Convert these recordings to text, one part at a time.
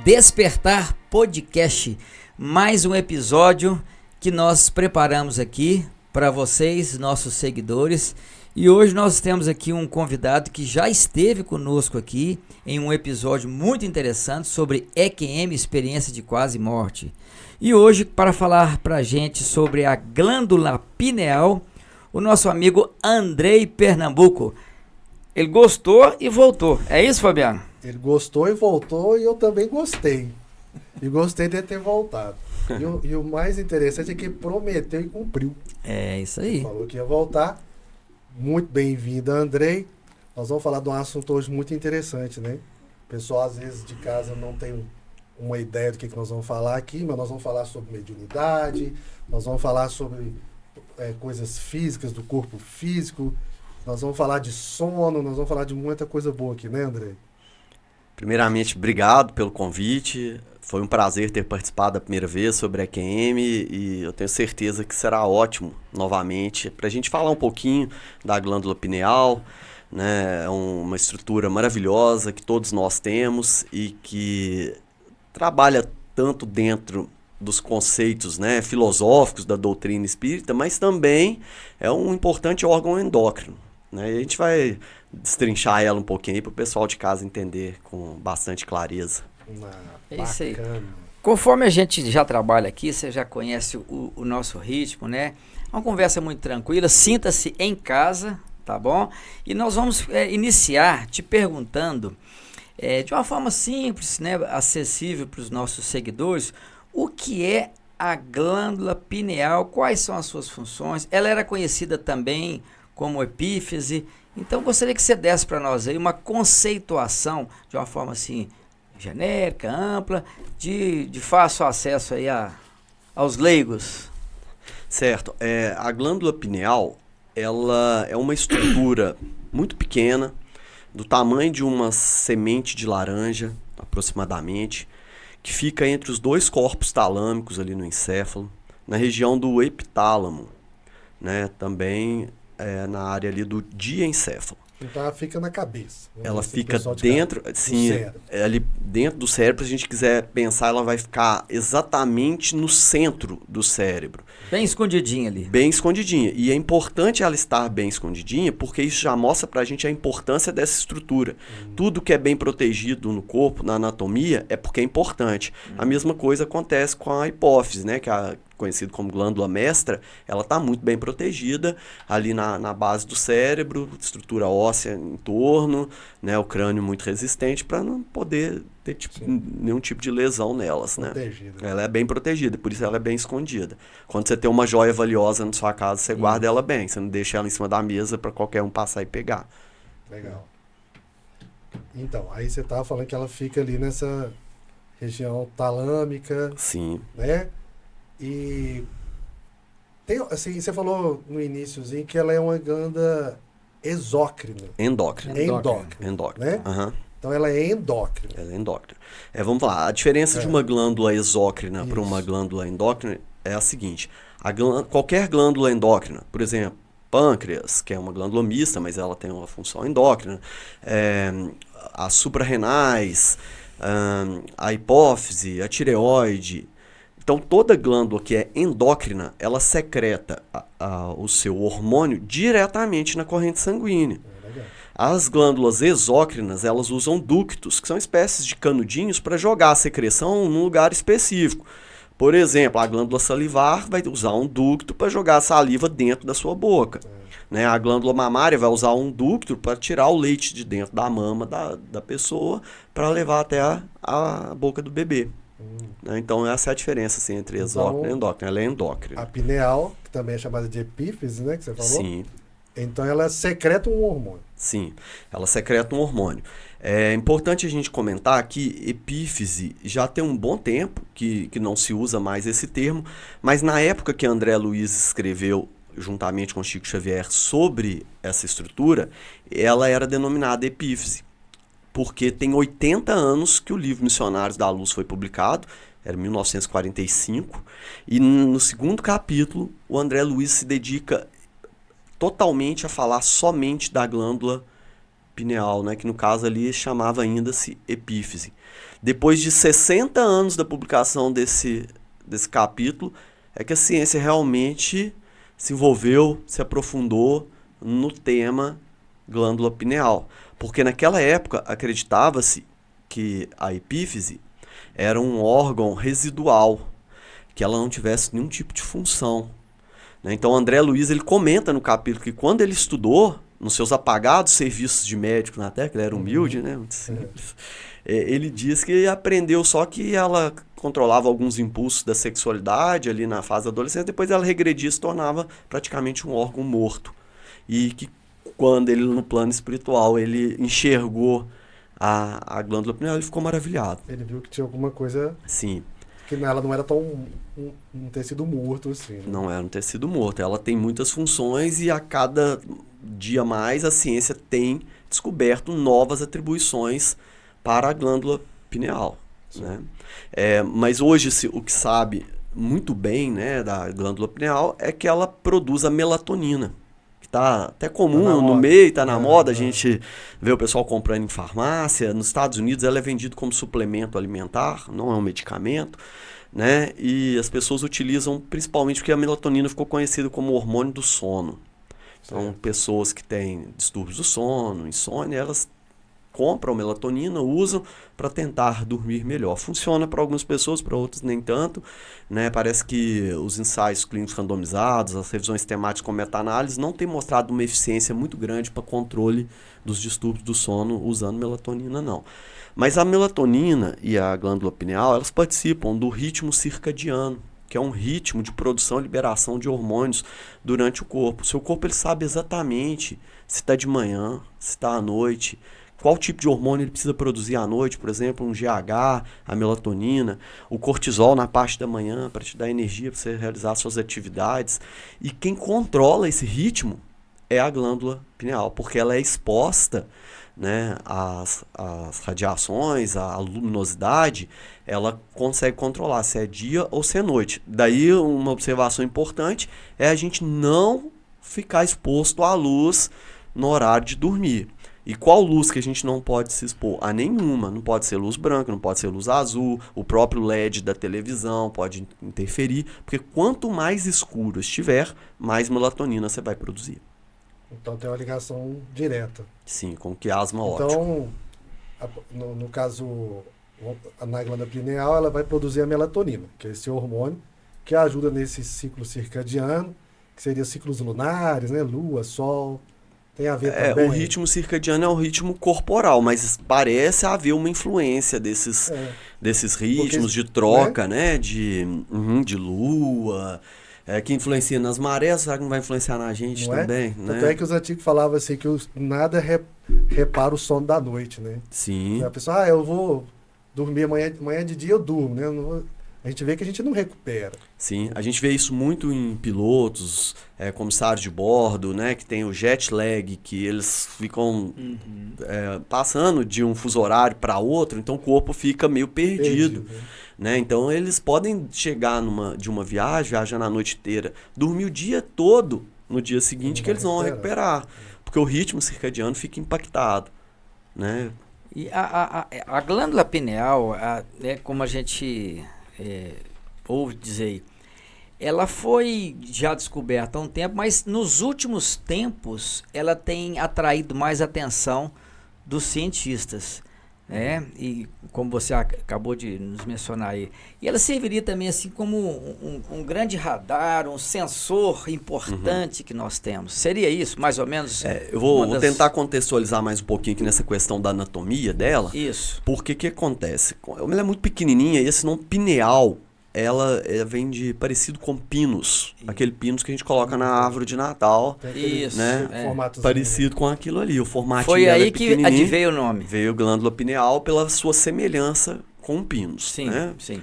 Despertar Podcast, mais um episódio que nós preparamos aqui para vocês, nossos seguidores. E hoje nós temos aqui um convidado que já esteve conosco aqui em um episódio muito interessante sobre EQM, experiência de quase morte. E hoje, para falar para a gente sobre a glândula pineal, o nosso amigo Andrei Pernambuco. Ele gostou e voltou. É isso, Fabiano? Ele gostou e voltou, e eu também gostei. E gostei de ter voltado. E o mais interessante é que prometeu e cumpriu. É isso aí. Ele falou que ia voltar. Muito bem-vindo, Andrei. Nós vamos falar de um assunto hoje muito interessante, né? O pessoal, às vezes, de casa não tem uma ideia do que nós vamos falar aqui, mas nós vamos falar sobre mediunidade, nós vamos falar sobre coisas físicas, do corpo físico, nós vamos falar de sono, nós vamos falar de muita coisa boa aqui, né, Andrei? Primeiramente, obrigado pelo convite. Foi um prazer ter participado da primeira vez sobre a EQM e eu tenho certeza que será ótimo novamente para a gente falar um pouquinho da glândula pineal, né? É uma estrutura maravilhosa que todos nós temos e que trabalha tanto dentro dos conceitos, né, filosóficos da doutrina espírita, mas também é um importante órgão endócrino, né? E a gente vai destrinchar ela um pouquinho aí para o pessoal de casa entender com bastante clareza. É isso aí. Conforme a gente já trabalha aqui, você já conhece o nosso ritmo, né? Uma conversa muito tranquila, sinta-se em casa, tá bom? E nós vamos iniciar te perguntando, de uma forma simples, né, acessível para os nossos seguidores, o que é a glândula pineal, quais são as suas funções? Ela era conhecida também como epífise, então gostaria que você desse para nós aí uma conceituação de uma forma assim genérica, ampla, de fácil acesso aí aos leigos. Certo. A glândula pineal, ela é uma estrutura muito pequena, do tamanho de uma semente de laranja, aproximadamente, que fica entre os dois corpos talâmicos ali no encéfalo, na região do epitálamo, né? Também na área ali do diencéfalo. Então ela fica na cabeça. Ela fica dentro, sim, ali dentro do cérebro. Se a gente quiser pensar, ela vai ficar exatamente no centro do cérebro. Bem escondidinha ali. Bem escondidinha. E é importante ela estar bem escondidinha, porque isso já mostra pra gente a importância dessa estrutura. Tudo que é bem protegido no corpo, na anatomia, é porque é importante. A mesma coisa acontece com a hipófise, né? Que é conhecido como glândula mestra, ela está muito bem protegida ali na base do cérebro, estrutura óssea em torno, né, o crânio muito resistente para não poder ter nenhum tipo de lesão nelas. Protegida. Né? Ela é bem protegida, por isso ela é bem escondida. Quando você tem uma joia valiosa na sua casa, você guarda ela bem, você não deixa ela em cima da mesa para qualquer um passar e pegar. Legal. Então, aí você estava falando que ela fica ali nessa região talâmica. Sim. Né? E tem, assim, você falou no iniciozinho que ela é uma glândula exócrina. Endócrina. Né? Uhum. Então ela é endócrina. Ela é endócrina. Vamos lá, a diferença de uma glândula exócrina para uma glândula endócrina é a seguinte. Qualquer glândula endócrina, por exemplo, pâncreas, que é uma glândula mista, mas ela tem uma função endócrina, as suprarrenais, a hipófise, a tireoide. Então, toda glândula que é endócrina, ela secreta o seu hormônio diretamente na corrente sanguínea. As glândulas exócrinas, elas usam ductos, que são espécies de canudinhos para jogar a secreção num lugar específico. Por exemplo, a glândula salivar vai usar um ducto para jogar a saliva dentro da sua boca. Né? A glândula mamária vai usar um ducto para tirar o leite de dentro da mama da pessoa para levar até a boca do bebê. Então essa é a diferença assim, entre exócrina e endócrina. Ela é endócrina. A pineal, que também é chamada de epífise, né, que você falou? Sim. Então ela secreta um hormônio. Sim, ela secreta um hormônio. É importante a gente comentar que epífise já tem um bom tempo que não se usa mais esse termo, mas na época que André Luiz escreveu juntamente com Chico Xavier sobre essa estrutura, ela era denominada epífise. Porque tem 80 anos que o livro Missionários da Luz foi publicado, era 1945, e no segundo capítulo o André Luiz se dedica totalmente a falar somente da glândula pineal, né, que no caso ali chamava ainda-se epífise. Depois de 60 anos da publicação desse capítulo, é que a ciência realmente se envolveu, se aprofundou no tema glândula pineal. Porque naquela época acreditava-se que a epífise era um órgão residual, que ela não tivesse nenhum tipo de função. Então André Luiz ele comenta no capítulo que quando ele estudou, nos seus apagados serviços de médico na Terra, que ele era humilde, né, muito simples, ele diz que aprendeu só que ela controlava alguns impulsos da sexualidade ali na fase da adolescência, depois ela regredia e se tornava praticamente um órgão morto. E que quando ele, no plano espiritual, ele enxergou a glândula pineal, ele ficou maravilhado. Ele viu que tinha alguma coisa... Sim. Que ela não era tão um tecido morto assim. Né? Não era um tecido morto. Ela tem muitas funções e a cada dia mais a ciência tem descoberto novas atribuições para a glândula pineal. Né? Mas hoje o que sabe muito bem, né, da glândula pineal é que ela produz a melatonina. Tá até comum no meio, tá na moda, a gente vê o pessoal comprando em farmácia. Nos Estados Unidos ela é vendida como suplemento alimentar, não é um medicamento, né? E as pessoas utilizam principalmente porque a melatonina ficou conhecida como hormônio do sono. Então, pessoas que têm distúrbios do sono, insônia, elas compram melatonina, usam para tentar dormir melhor. Funciona para algumas pessoas, para outras nem tanto. Né? Parece que os ensaios clínicos randomizados, as revisões temáticas com meta-análise não têm mostrado uma eficiência muito grande para controle dos distúrbios do sono usando melatonina, não. Mas a melatonina e a glândula pineal, elas participam do ritmo circadiano, que é um ritmo de produção e liberação de hormônios durante o corpo. O seu corpo ele sabe exatamente se está de manhã, se está à noite, qual tipo de hormônio ele precisa produzir à noite, por exemplo, um GH, a melatonina, o cortisol na parte da manhã para te dar energia para você realizar suas atividades. E quem controla esse ritmo é a glândula pineal, porque ela é exposta, né, às radiações, à luminosidade, ela consegue controlar se é dia ou se é noite. Daí uma observação importante é a gente não ficar exposto à luz no horário de dormir. E qual luz que a gente não pode se expor? A nenhuma. Não pode ser luz branca, não pode ser luz azul, o próprio LED da televisão pode interferir, porque quanto mais escuro estiver, mais melatonina você vai produzir. Então tem uma ligação direta. Sim, com quiasma óptico. Então, no caso, na glândula pineal, ela vai produzir a melatonina, que é esse hormônio que ajuda nesse ciclo circadiano, que seria ciclos lunares, né? Lua, sol... Tem a ver também. O ritmo circadiano é um ritmo corporal, mas parece haver uma influência desses ritmos de troca, né? De lua, que influencia nas marés, será que não vai influenciar na gente também? Né? Tanto é que os antigos falavam assim, que nada repara o sono da noite, né? Sim. A pessoa, eu vou dormir amanhã de dia eu durmo, né? A gente vê que a gente não recupera. Sim, a gente vê isso muito em pilotos, comissários de bordo, né, que tem o jet lag, que eles ficam passando de um fuso horário para outro, então o corpo fica meio perdido. Né? Então eles podem chegar de uma viagem, viajando a noite inteira, dormir o dia todo no dia seguinte que eles vão recuperar, porque o ritmo circadiano fica impactado. Né? E a glândula pineal, como a gente... ouve dizer, ela foi já descoberta há um tempo, mas nos últimos tempos ela tem atraído mais atenção dos cientistas, né? E como você acabou de nos mencionar aí, e ela serviria também assim como um grande radar, um sensor importante que nós temos. Seria isso, mais ou menos? Eu vou tentar contextualizar mais um pouquinho aqui nessa questão da anatomia dela. Isso. Porque que acontece? Ela é muito pequenininha e esse nome pineal, ela vem de parecido com pinus. Aquele pinus que a gente coloca na árvore de Natal. Isso. Né? Parecido com aquilo ali. O formatinho foi dela aí que adveio o nome. Veio glândula pineal pela sua semelhança com o pinus. Sim, né? sim.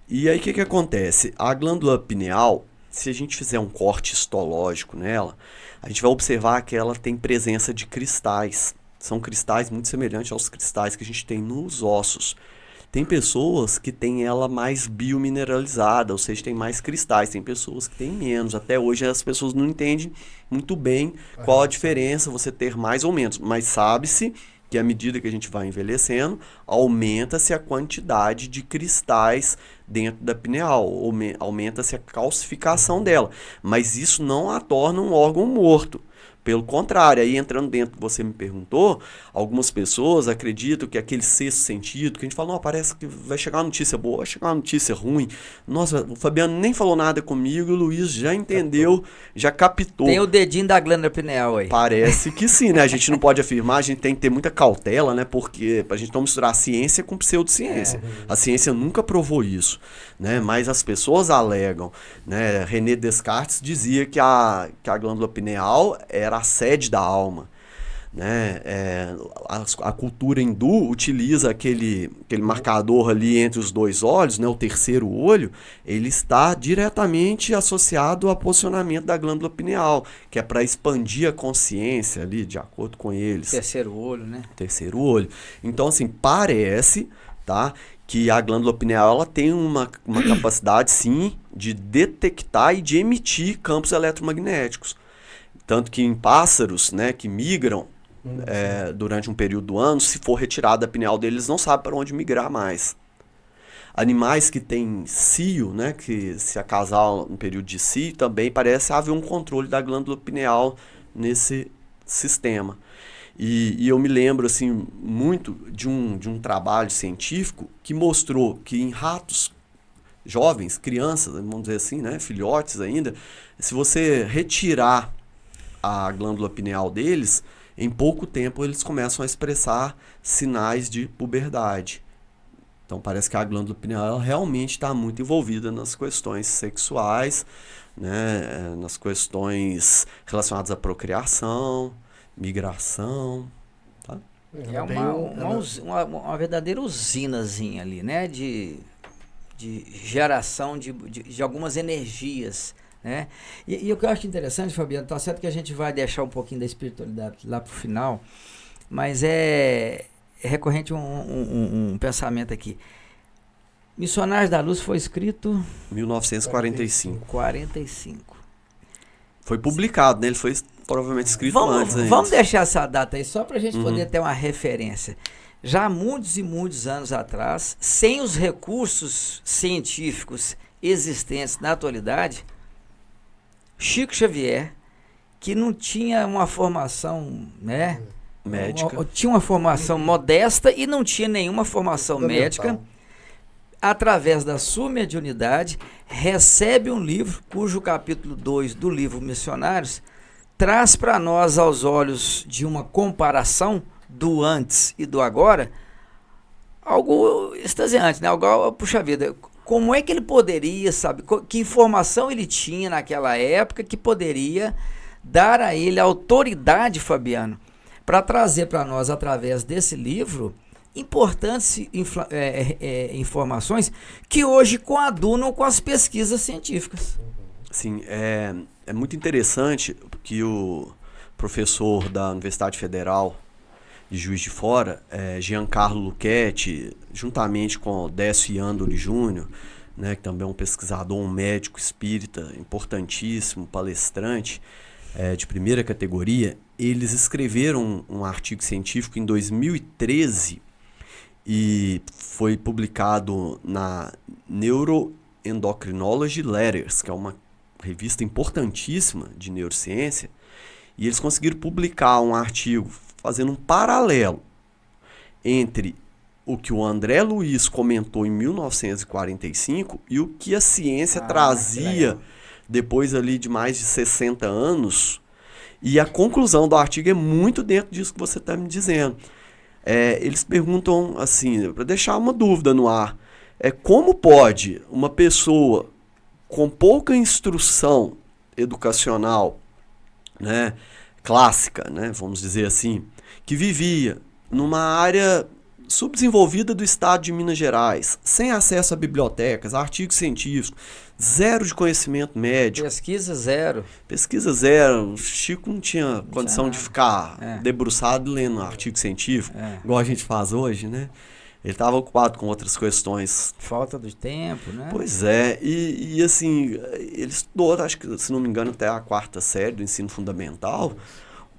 E aí o que acontece? A glândula pineal, se a gente fizer um corte histológico nela, a gente vai observar que ela tem presença de cristais. São cristais muito semelhantes aos cristais que a gente tem nos ossos. Tem pessoas que têm ela mais biomineralizada, ou seja, tem mais cristais. Tem pessoas que têm menos. Até hoje as pessoas não entendem muito bem qual a diferença você ter mais ou menos. Mas sabe-se que à medida que a gente vai envelhecendo, aumenta-se a quantidade de cristais dentro da pineal, aumenta-se a calcificação dela. Mas isso não a torna um órgão morto. Pelo contrário, aí entrando dentro do que você me perguntou, algumas pessoas acreditam que aquele sexto sentido, que a gente fala, não, parece que vai chegar uma notícia boa, vai chegar uma notícia ruim. Nossa, o Fabiano nem falou nada comigo, o Luiz já entendeu, já captou. Tem o dedinho da glândula pineal aí. Parece que sim, né? A gente não pode afirmar, a gente tem que ter muita cautela, né? Porque a gente não misturar a ciência com pseudociência. A ciência nunca provou isso, né? Mas as pessoas alegam, né? René Descartes dizia que a glândula pineal era a sede da alma, né? A cultura hindu utiliza aquele marcador ali entre os dois olhos, né? O terceiro olho, ele está diretamente associado ao posicionamento da glândula pineal, que é para expandir a consciência ali, de acordo com eles. Terceiro olho, né? Terceiro olho. Então, assim, parece, tá, que a glândula pineal ela tem uma capacidade, sim, de detectar e de emitir campos eletromagnéticos. Tanto que em pássaros, né, que migram durante um período do ano, se for retirada a pineal deles, não sabem para onde migrar mais. Animais que têm cio, né, que se acasalam no período de cio, também parece haver um controle da glândula pineal nesse sistema. E eu me lembro assim, muito de um trabalho científico que mostrou que em ratos jovens, crianças, vamos dizer assim, né, filhotes ainda, se você retirar a glândula pineal deles, em pouco tempo eles começam a expressar sinais de puberdade. Então parece que a glândula pineal realmente está muito envolvida nas questões sexuais, né, nas questões relacionadas à procriação, migração. Tá? É uma verdadeira usinazinha ali, né? De geração de algumas energias. Né? E o que eu acho interessante, Fabiano, tá certo que a gente vai deixar um pouquinho da espiritualidade lá pro final, mas é recorrente um pensamento aqui. Missionários da Luz foi escrito 1945. 45. Foi publicado, né? Ele foi provavelmente escrito antes. Vamos deixar essa data aí só para a gente poder ter uma referência. Já há muitos e muitos anos atrás, sem os recursos científicos existentes na atualidade, Chico Xavier, que não tinha uma formação, né, médica, tinha uma formação modesta e não tinha nenhuma formação médica, através da sua mediunidade, recebe um livro, cujo capítulo 2 do livro Missionários traz para nós, aos olhos de uma comparação do antes e do agora, algo extasiante, né? Algo, puxa vida, como é que ele poderia, sabe, que informação ele tinha naquela época que poderia dar a ele a autoridade, Fabiano, para trazer para nós, através desse livro, importantes informações que hoje coadunam com as pesquisas científicas. Sim, é muito interessante que o professor da Universidade Federal de Juiz de Fora, Giancarlo Lucchetti, juntamente com Décio Iandoli Júnior, né, que também é um pesquisador, um médico espírita importantíssimo, palestrante de primeira categoria, eles escreveram um artigo científico em 2013 e foi publicado na Neuroendocrinology Letters, que é uma revista importantíssima de neurociência, e eles conseguiram publicar um artigo fazendo um paralelo entre o que o André Luiz comentou em 1945 e o que a ciência trazia depois ali de mais de 60 anos. E a conclusão do artigo é muito dentro disso que você está me dizendo. Eles perguntam assim, para deixar uma dúvida no ar, como pode uma pessoa com pouca instrução educacional, né, clássica, né, vamos dizer assim, que vivia numa área subdesenvolvida do estado de Minas Gerais, sem acesso a bibliotecas, a artigos científicos, zero de conhecimento médico. Pesquisa zero. Pesquisa zero. O Chico não tinha condição de ficar debruçado lendo artigo científico, igual a gente faz hoje, né? Ele estava ocupado com outras questões. Falta de tempo, né? Pois é, e assim, ele estudou, acho que, se não me engano, até a 4ª série do ensino fundamental.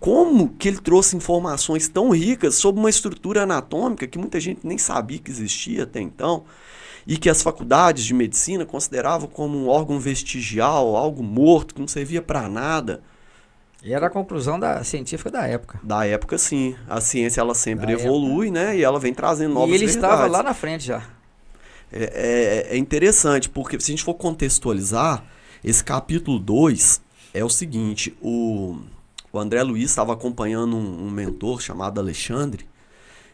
Como que ele trouxe informações tão ricas sobre uma estrutura anatômica que muita gente nem sabia que existia até então, e que as faculdades de medicina consideravam como um órgão vestigial, algo morto, que não servia para nada. E era a conclusão científica da época. Da época, sim. A ciência, ela sempre evolui, né? E ela vem trazendo novas verdades. E ele estava lá na frente já. É interessante, porque se a gente for contextualizar, esse capítulo 2 é o seguinte, o André Luiz estava acompanhando um mentor chamado Alexandre,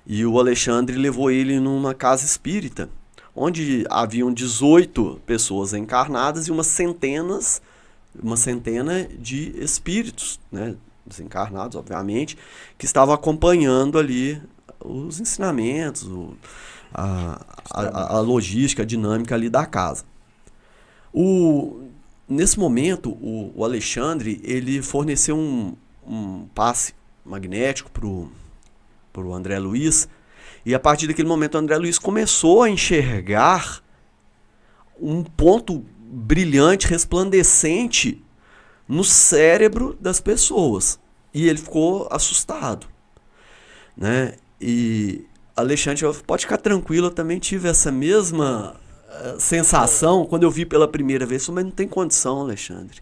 e o Alexandre levou ele numa casa espírita, onde haviam 18 pessoas encarnadas e uma centena de espíritos, né, desencarnados, obviamente, que estavam acompanhando ali os ensinamentos, a logística, a dinâmica ali da casa. Nesse momento, o Alexandre, ele forneceu um passe magnético pro André Luiz, e a partir daquele momento o André Luiz começou a enxergar um ponto brilhante, resplandecente no cérebro das pessoas. E ele ficou assustado, né? E Alexandre, pode ficar tranquilo, eu também tive essa mesma sensação quando eu vi pela primeira vez. Mas não tem condição, Alexandre.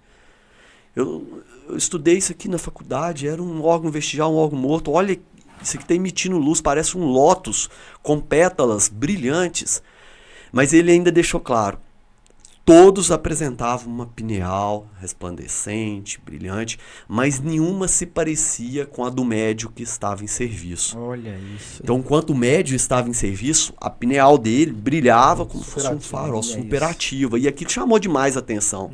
Eu estudei isso aqui na faculdade, era um órgão vestigial, um órgão morto. Olha, isso aqui está emitindo luz, parece um lótus com pétalas brilhantes. Mas ele ainda deixou claro, todos apresentavam uma pineal resplandecente, brilhante, mas nenhuma se parecia com a do médio que estava em serviço. Olha isso. Então, enquanto o médio estava em serviço, a pineal dele brilhava como se fosse um farol, superativa. E aquilo chamou demais a atenção.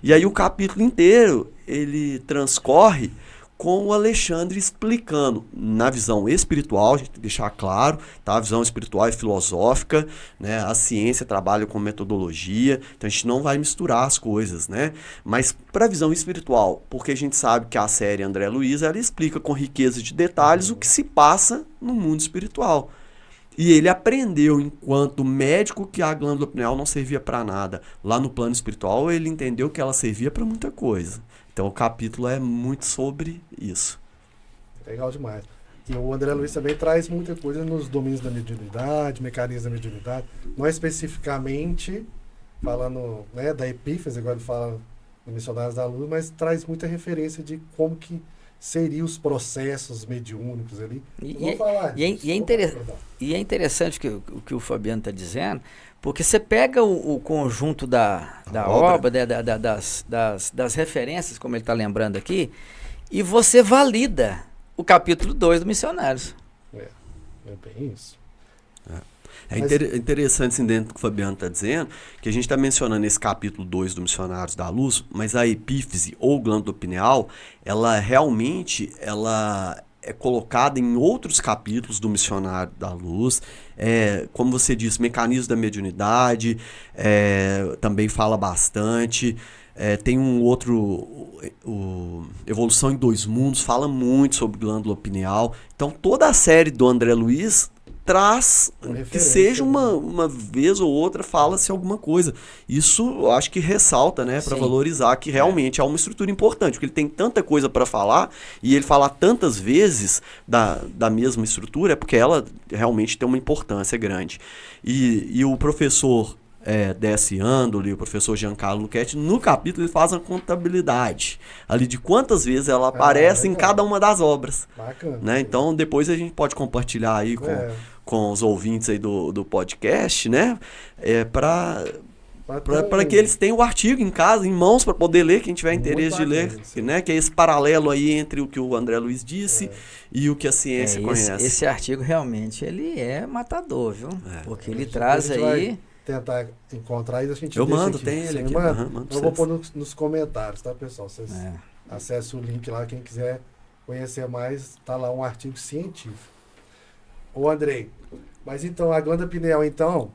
E aí o capítulo inteiro, ele transcorre com o Alexandre explicando, na visão espiritual, a gente tem que deixar claro, tá? A visão espiritual e filosófica, né? A ciência trabalha com metodologia, então a gente não vai misturar as coisas, né? Mas para a visão espiritual, porque a gente sabe que a série André Luiz, ela explica com riqueza de detalhes o que se passa no mundo espiritual. E ele aprendeu, enquanto médico, que a glândula pineal não servia para nada. Lá no plano espiritual, ele entendeu que ela servia para muita coisa. Então o capítulo é muito sobre isso. Legal demais. E o André Luiz também traz muita coisa nos domínios da mediunidade, mecanismos da mediunidade. Não especificamente falando, né, da epífise, agora ele fala do Missionários da Luz, mas traz muita referência de como que seriam os processos mediúnicos ali. E é interessante o que o Fabiano está dizendo, porque você pega o conjunto da obra, das referências, como ele está lembrando aqui, e você valida o capítulo 2 do Missionários. É bem isso. É interessante, assim, dentro do que o Fabiano está dizendo, que a gente está mencionando esse capítulo 2 do Missionários da Luz, mas a epífise ou glândula pineal, ela realmente é colocada em outros capítulos do Missionário da Luz. Como você disse, mecanismos da mediunidade, também fala bastante. Tem um outro, Evolução em Dois Mundos, fala muito sobre glândula pineal. Então toda a série do André Luiz traz, que seja uma vez ou outra, fala-se alguma coisa. Isso eu acho que ressalta, né, para valorizar que realmente é uma estrutura importante, porque ele tem tanta coisa para falar, e ele falar tantas vezes da mesma estrutura, é porque ela realmente tem uma importância grande. E o professor Décio Andoli, o professor Giancarlo Luchetti, no capítulo ele faz uma contabilidade ali de quantas vezes ela aparece em cada uma das obras. Bacana. Né? Então depois a gente pode compartilhar aí com os ouvintes aí do podcast, né? Para que eles tenham o artigo em casa, em mãos, para poder ler, quem tiver interesse de ler, né? Que é esse paralelo aí entre o que o André Luiz disse e o que a ciência conhece. Esse artigo realmente ele é matador, viu? Porque ele traz aí... tentar encontrar e a gente eu deixa mando, aqui. tem ele aqui. Eu vou pôr nos comentários, tá, pessoal? Vocês acessem o link lá, quem quiser conhecer mais, tá lá um artigo científico. Ô, Andrei, mas então, a glândula pineal, então,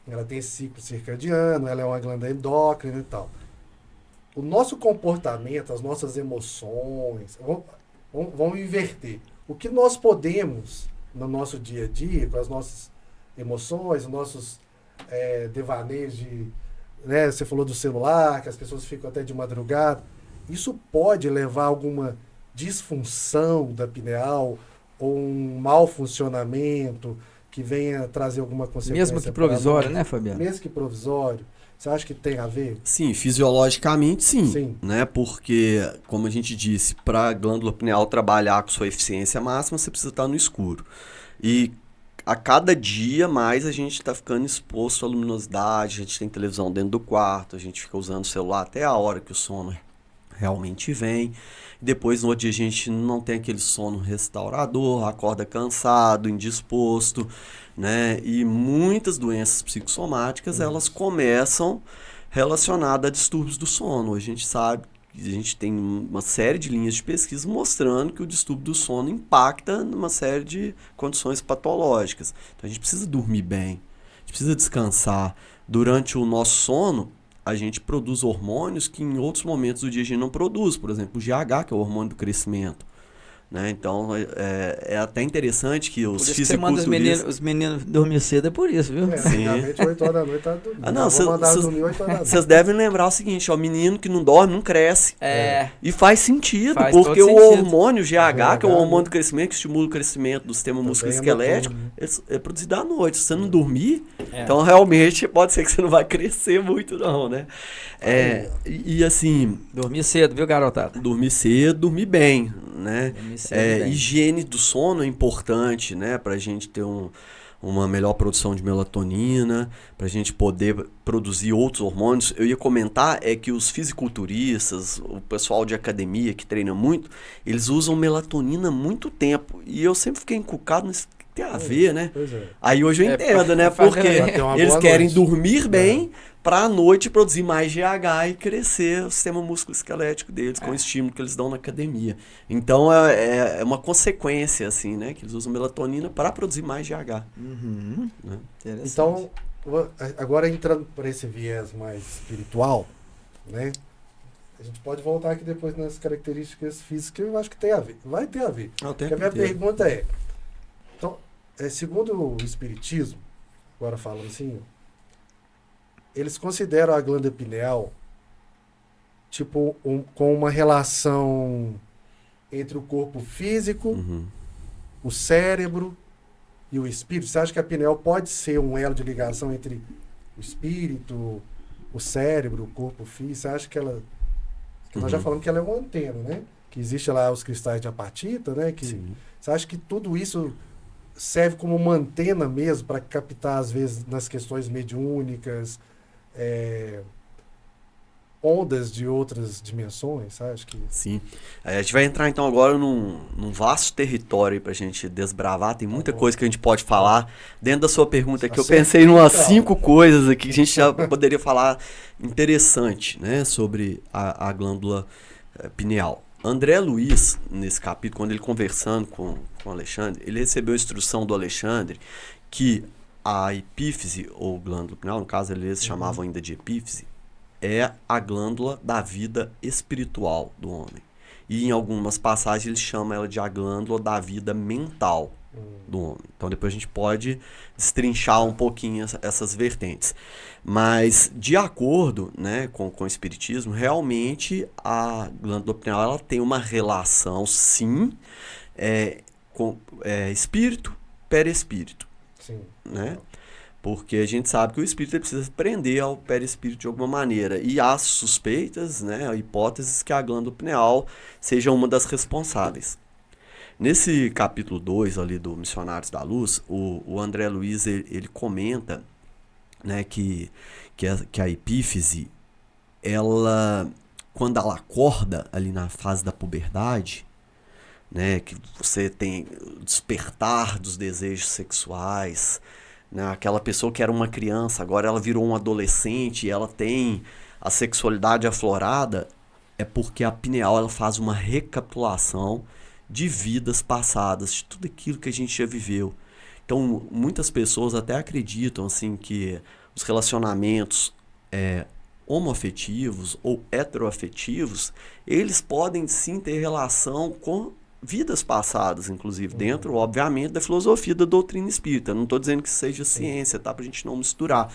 ela tem ciclo circadiano, ela é uma glândula endócrina e tal. O nosso comportamento, as nossas emoções, vamos inverter. O que nós podemos, no nosso dia a dia, com as nossas emoções, os nossos devaneios de... Né, você falou do celular, que as pessoas ficam até de madrugada. Isso pode levar a alguma disfunção da pineal ou um mau funcionamento que venha trazer alguma consequência? Mesmo que provisório, né, Fabiano? Mesmo que provisório. Você acha que tem a ver? Sim, fisiologicamente Sim. né? Porque, como a gente disse, para a glândula pineal trabalhar com sua eficiência máxima, você precisa estar no escuro. E a cada dia mais a gente está ficando exposto à luminosidade, a gente tem televisão dentro do quarto, a gente fica usando o celular até a hora que o sono realmente vem. Depois, no outro dia, a gente não tem aquele sono restaurador, acorda cansado, indisposto, né? E muitas doenças psicossomáticas, elas começam relacionadas a distúrbios do sono. A gente sabe, a gente tem uma série de linhas de pesquisa mostrando que o distúrbio do sono impacta numa série de condições patológicas. Então, a gente precisa dormir bem, a gente precisa descansar. Durante o nosso sono, a gente produz hormônios que em outros momentos do dia a gente não produz. Por exemplo, o GH, que é o hormônio do crescimento. Né? Então, é até interessante que os fisiculturistas... Você manda os meninos dormir cedo, é por isso, viu? Antigamente, 8 horas da noite, tá dormindo. Ah, não, vocês vocês devem lembrar o seguinte, ó, o menino que não dorme não cresce. E faz sentido, faz porque o hormônio GH, que é o hormônio do né? crescimento, que estimula o crescimento do sistema musculoesquelético, é produzido à noite. Se você não dormir, então realmente pode ser que você não vai crescer muito não, né? E assim... Dormir cedo, viu, garotada? Dormir cedo, dormir bem, né? Bem. Higiene do sono é importante, né? Pra gente ter uma melhor produção de melatonina, pra gente poder produzir outros hormônios. Eu ia comentar que os fisiculturistas, o pessoal de academia que treina muito, eles usam melatonina há muito tempo. E eu sempre fiquei encucado nisso. Tem a ver, né? Pois é. Aí hoje eu entendo, né? Porque eles querem dormir bem para à noite produzir mais GH e crescer o sistema musculoesquelético deles com o estímulo que eles dão na academia. Então é uma consequência, assim, né? Que eles usam melatonina para produzir mais GH. Né? Então, agora entrando para esse viés mais espiritual, né? A gente pode voltar aqui depois nas características físicas, que eu acho que tem a ver. Vai ter a ver. Porque a minha pergunta então, segundo o Espiritismo, agora falando assim, eles consideram a glândula pineal tipo com uma relação entre o corpo físico, o cérebro e o espírito. Você acha que a pineal pode ser um elo de ligação entre o espírito, o cérebro, o corpo físico? Você acha que ela... Nós já falamos que ela é uma antena, né? Que existe lá os cristais de apatita, né? Você acha que tudo isso serve como uma antena mesmo para captar, às vezes, nas questões mediúnicas, ondas de outras dimensões, sabe? Sim. A gente vai entrar, então, agora num vasto território para a gente desbravar. Tem muita coisa que a gente pode falar. Dentro da sua pergunta aqui, eu pensei em umas 5 coisas aqui que a gente já poderia falar interessante, né? Sobre a glândula pineal. André Luiz, nesse capítulo, quando ele conversando com o Alexandre, ele recebeu a instrução do Alexandre que a epífise, ou glândula pineal, no caso eles chamavam ainda de epífise, é a glândula da vida espiritual do homem. E em algumas passagens ele chama ela de a glândula da vida mental do homem. Então depois a gente pode destrinchar um pouquinho essas vertentes. Mas de acordo, né, com o Espiritismo, realmente a glândula pineal ela tem uma relação, sim, com espírito, perispírito. Sim. Né? Porque a gente sabe que o espírito precisa prender ao perispírito de alguma maneira. E há suspeitas, né, hipóteses que a glândula pineal seja uma das responsáveis. Nesse capítulo 2 ali do Missionários da Luz, o André Luiz ele comenta, né, que a epífise, ela, quando ela acorda ali na fase da puberdade, né, que você tem o despertar dos desejos sexuais, né, aquela pessoa que era uma criança, agora ela virou um adolescente e ela tem a sexualidade aflorada, é porque a pineal ela faz uma recapitulação de vidas passadas, de tudo aquilo que a gente já viveu. Então, muitas pessoas até acreditam assim, que os relacionamentos homoafetivos ou heteroafetivos, eles podem sim ter relação com vidas passadas, inclusive, dentro, obviamente, da filosofia da doutrina espírita. Não estou dizendo que seja ciência, tá? Para a gente não misturar.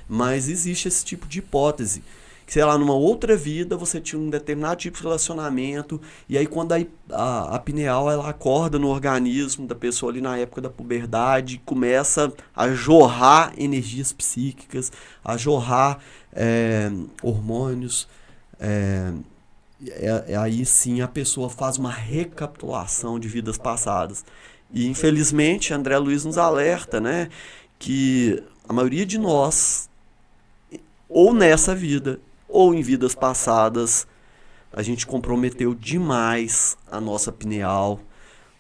Mas existe esse tipo de hipótese. Que, sei lá, numa outra vida você tinha um determinado tipo de relacionamento, e aí quando a pineal ela acorda no organismo da pessoa ali na época da puberdade, começa a jorrar energias psíquicas, a jorrar hormônios, aí sim a pessoa faz uma recapitulação de vidas passadas. E infelizmente André Luiz nos alerta, né, que a maioria de nós, ou nessa vida, ou em vidas passadas, a gente comprometeu demais a nossa pineal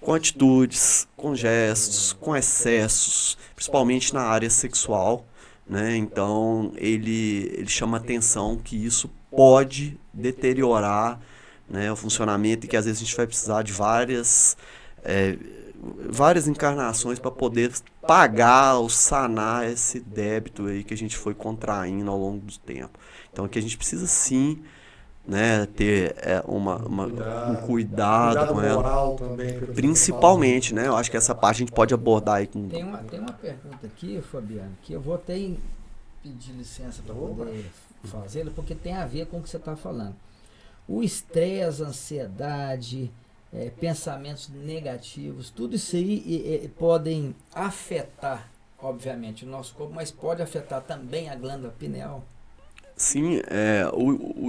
com atitudes, com gestos, com excessos, principalmente na área sexual, né? Então ele chama atenção que isso pode deteriorar, né, o funcionamento, e que às vezes a gente vai precisar de várias encarnações para poder pagar ou sanar esse débito aí que a gente foi contraindo ao longo do tempo. Então aqui a gente precisa sim, né, ter um cuidado com ela. Também, principalmente, né? Eu acho que essa parte a gente pode abordar aí com... Tem uma pergunta aqui, Fabiano, que eu vou até pedir licença para poder fazê-la, porque tem a ver com o que você está falando. O estresse, a ansiedade, pensamentos negativos, tudo isso aí podem afetar, obviamente, o nosso corpo, mas pode afetar também a glândula pineal. Sim,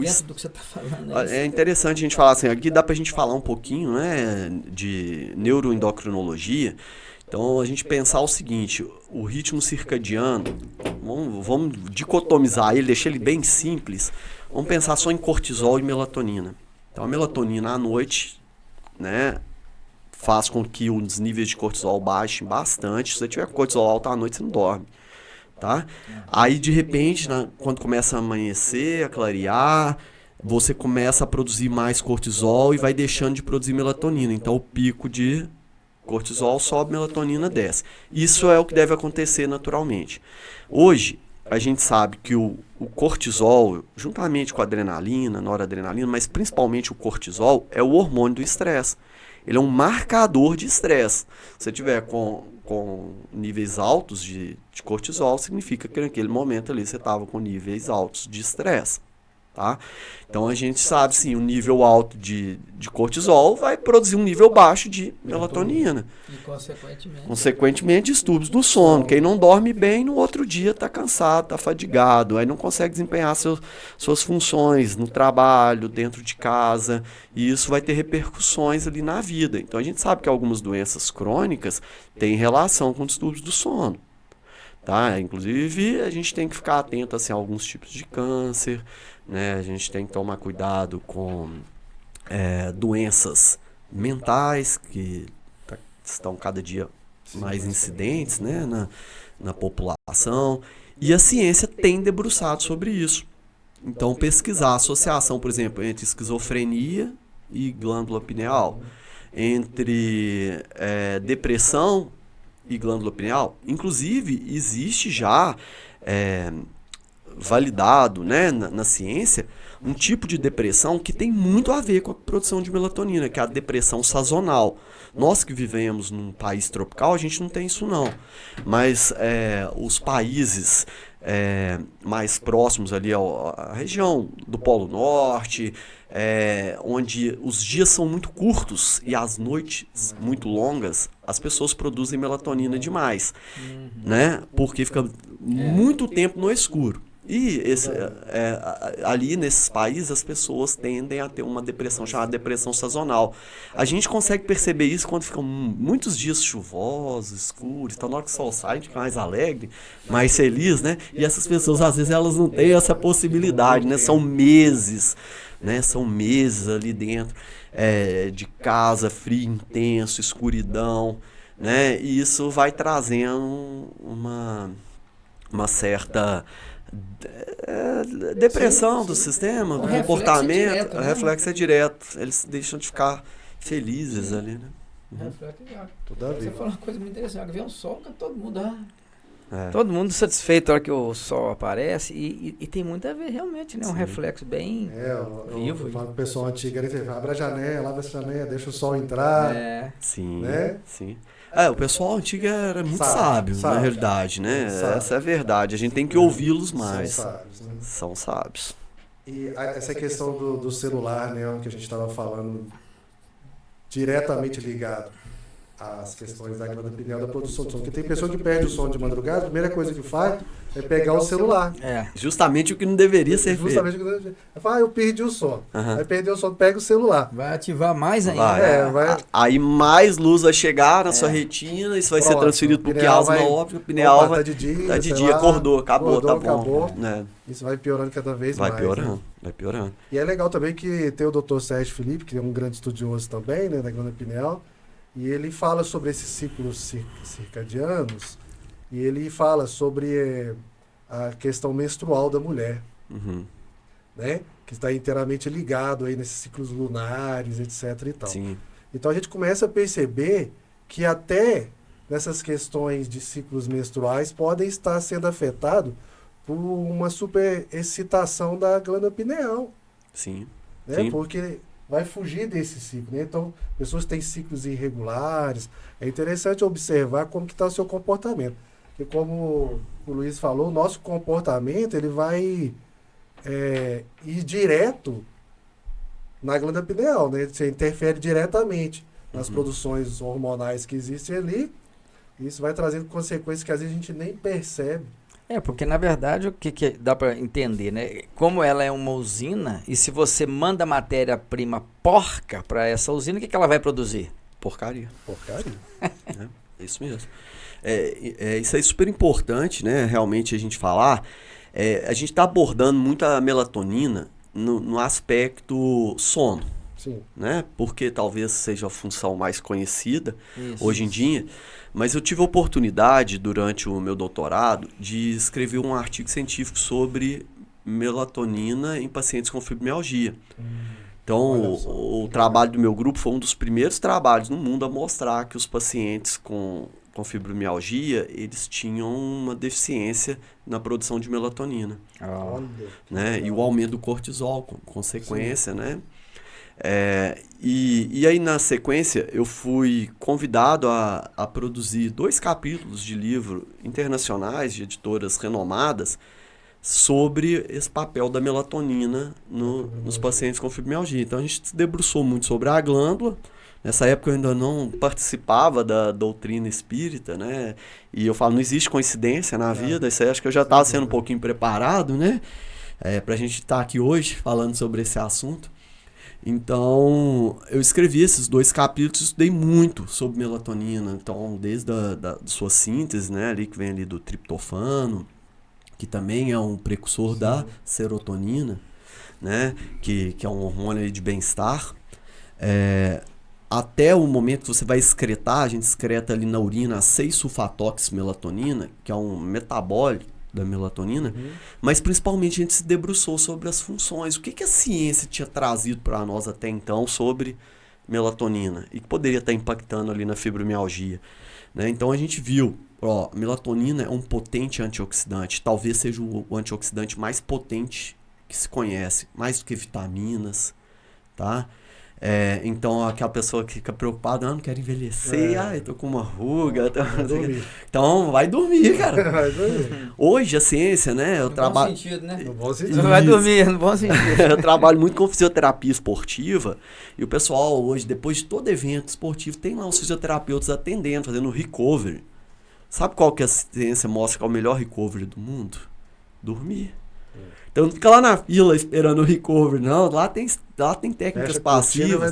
dentro do que você está falando. É interessante a gente falar assim, aqui dá para a gente falar um pouquinho, né, de neuroendocrinologia. Então a gente pensar o seguinte, o ritmo circadiano, vamos dicotomizar ele, deixar ele bem simples. Vamos pensar só em cortisol e melatonina. Então a melatonina à noite, né, faz com que os níveis de cortisol baixem bastante. Se você tiver cortisol alto à noite, você não dorme. Tá? Aí de repente, quando começa a amanhecer, a clarear, você começa a produzir mais cortisol e vai deixando de produzir melatonina. Então o pico de cortisol sobe, melatonina desce. Isso é o que deve acontecer naturalmente. Hoje, a gente sabe que o cortisol, juntamente com a adrenalina, noradrenalina, mas principalmente o cortisol, é o hormônio do estresse. Ele é um marcador de estresse. Se você tiver com níveis altos de cortisol, significa que naquele momento ali você estava com níveis altos de estresse. Tá? Então a gente sabe, sim, um nível alto de cortisol vai produzir um nível baixo de melatonina. E consequentemente distúrbios do sono. Quem não dorme bem, no outro dia está cansado, está fadigado, aí não consegue desempenhar suas funções no trabalho, dentro de casa, e isso vai ter repercussões ali na vida. Então a gente sabe que algumas doenças crônicas têm relação com distúrbios do sono. Tá? Inclusive a gente tem que ficar atento assim, a alguns tipos de câncer, né? A gente tem que tomar cuidado com doenças mentais que estão cada dia mais incidentes, né, na população, e a ciência tem debruçado sobre isso. Então pesquisar a associação, por exemplo, entre esquizofrenia e glândula pineal, entre depressão e glândula pineal. Inclusive existe já validado, né, na ciência, um tipo de depressão que tem muito a ver com a produção de melatonina, que é a depressão sazonal. Nós que vivemos num país tropical, a gente não tem isso não. Mas os países mais próximos ali à região do Polo Norte, onde os dias são muito curtos e as noites muito longas, as pessoas produzem melatonina demais, né? Porque fica muito tempo no escuro. E ali nesses países as pessoas tendem a ter uma depressão chamada depressão sazonal. A gente consegue perceber isso quando ficam muitos dias chuvosos, escuros, então na hora que o sol sai a gente fica mais alegre, mais feliz, né? E essas pessoas às vezes elas não têm essa possibilidade, né? São meses, né? São meses ali dentro de casa, frio intenso, escuridão, né? E isso vai trazendo uma certa depressão do sistema, do comportamento. O reflexo é direto. Eles deixam de ficar felizes ali, né? Você falou uma coisa muito interessante. Vê um sol que todo mundo Todo mundo satisfeito na hora que o sol aparece e tem muito a ver realmente, né? Um reflexo bem vivo. O pessoal antigo abre a janela, abre essa janela, deixa o sol entrar. Sim, né? sim. O pessoal antigo era muito sábio, na realidade, né? Essa é a verdade. A gente tem que ouvi-los mais. São sábios, né? São sábios. E essa questão do celular, né? Que a gente estava falando, diretamente ligado as questões da glândula pineal da produção de som. Porque tem pessoa que perde o sono de madrugada, a primeira coisa que faz é pegar o celular. Justamente o que não deveria ser feito. Justamente o que não deveria ser. Fala, eu perdi o sono. Aí perdeu o sono, pega o celular. Vai ativar mais ainda. Aí mais luz vai chegar na sua retina, isso vai ser transferido para o quiasma óptico, o pineal vai... Tá de dia, acordou, acabou, tá bom. Né? Isso vai piorando cada vez mais. Vai piorando. E é legal também que tem o Dr. Sérgio Felipe, que é um grande estudioso também, né, da glândula pineal, e ele fala sobre esses ciclos circadianos, e ele fala sobre a questão menstrual da mulher, né, que está inteiramente ligado aí nesses ciclos lunares, etc. e tal. Sim. Então a gente começa a perceber que até nessas questões de ciclos menstruais podem estar sendo afetados por uma superexcitação da glândula pineal. Sim. Né? Sim. Porque vai fugir desse ciclo. Né? Então, pessoas têm ciclos irregulares. É interessante observar como que está o seu comportamento. Porque como o Luiz falou, o nosso comportamento ele vai ir direto na glândula pineal. Né? Você interfere diretamente nas produções hormonais que existem ali. E isso vai trazendo consequências que às vezes a gente nem percebe. Porque na verdade o que dá para entender, né? Como ela é uma usina, e se você manda matéria-prima porca para essa usina, o que ela vai produzir? Porcaria. É isso mesmo. Isso é super importante, né? Realmente a gente falar. A gente está abordando muito a melatonina no aspecto sono. Sim. Né? Porque talvez seja a função mais conhecida hoje em dia. Mas eu tive a oportunidade, durante o meu doutorado, de escrever um artigo científico sobre melatonina em pacientes com fibromialgia. Então, o trabalho do meu grupo foi um dos primeiros trabalhos no mundo a mostrar que os pacientes com fibromialgia, eles tinham uma deficiência na produção de melatonina. Né? E o aumento do cortisol, com consequência, né? E aí, na sequência, eu fui convidado a produzir 2 capítulos de livro internacionais de editoras renomadas sobre esse papel da melatonina nos pacientes com fibromialgia. Então, a gente se debruçou muito sobre a glândula. Nessa época, eu ainda não participava da doutrina espírita, né? E eu falo, não existe coincidência na vida. Isso aí, acho que eu já estava sendo um pouquinho preparado, né? Para a gente estar aqui hoje falando sobre esse assunto. Então, eu escrevi esses 2 capítulos, estudei muito sobre melatonina. Então, desde a sua síntese, né, ali que vem ali do triptofano, que também é um precursor da serotonina, né, que é um hormônio aí de bem-estar. Até o momento que você vai excretar, a gente excreta ali na urina a 6-sulfatoximelatonina, que é um metabólico da melatonina, mas principalmente a gente se debruçou sobre as funções. O que a ciência tinha trazido para nós até então sobre melatonina e que poderia estar impactando ali na fibromialgia, né? Então a gente viu, melatonina é um potente antioxidante, talvez seja o antioxidante mais potente que se conhece, mais do que vitaminas, tá? Então aquela pessoa que fica preocupada, não quero envelhecer, eu tô com uma ruga. Então vai dormir, cara. Vai dormir. Hoje a ciência, né? No bom sentido, né? No bom sentido. Vai dormir, no bom sentido. Eu trabalho muito com fisioterapia esportiva e o pessoal hoje, depois de todo evento esportivo, tem lá os fisioterapeutas atendendo, fazendo recovery. Sabe qual que a ciência mostra que é o melhor recovery do mundo? Dormir. Então não fica lá na fila esperando o recovery, não. Lá tem técnicas passivas.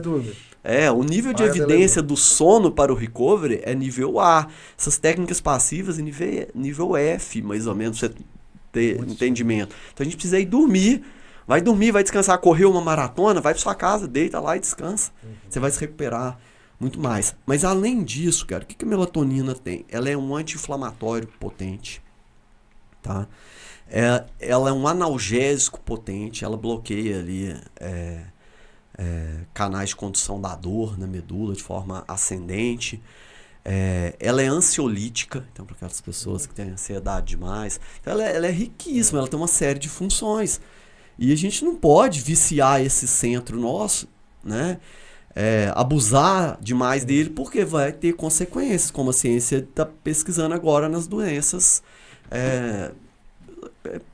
O nível de evidência do sono para o recovery é nível A. Essas técnicas passivas é nível F, mais ou menos, pra você ter entendimento. Então a gente precisa ir dormir. Vai dormir, vai descansar, correr uma maratona, vai para sua casa, deita lá e descansa. Você vai se recuperar muito mais. Mas além disso, cara, o que a melatonina tem? Ela é um anti-inflamatório potente, tá? Ela é um analgésico potente, ela bloqueia ali canais de condução da dor na medula de forma ascendente. Ela é ansiolítica, então para aquelas pessoas que têm ansiedade demais. Então ela é riquíssima, ela tem uma série de funções. E a gente não pode viciar esse centro nosso, né? Abusar demais dele, porque vai ter consequências, como a ciência está pesquisando agora nas doenças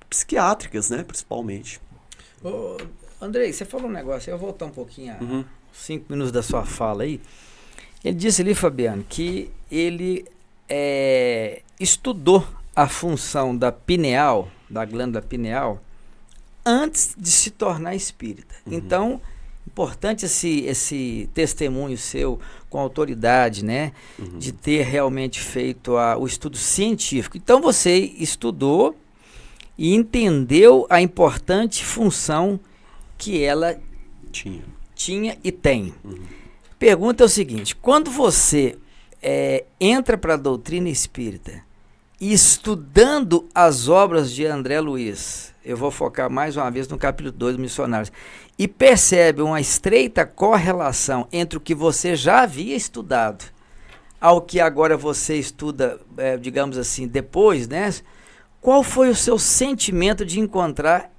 psiquiátricas, né, principalmente. Ô, Andrei, você falou um negócio, eu vou voltar um pouquinho a 5 minutos da sua fala aí. Ele disse ali, Fabiano, que ele estudou a função da pineal, da glândula pineal, antes de se tornar espírita. Então, importante esse testemunho seu com autoridade, né? De ter realmente feito o estudo científico. Então, você estudou e entendeu a importante função que ela tinha e tem. Pergunta é o seguinte, quando você entra para a doutrina espírita e estudando as obras de André Luiz, eu vou focar mais uma vez no capítulo 2 do Missionários, e percebe uma estreita correlação entre o que você já havia estudado ao que agora você estuda, digamos assim, depois, né? Qual foi o seu sentimento de encontrar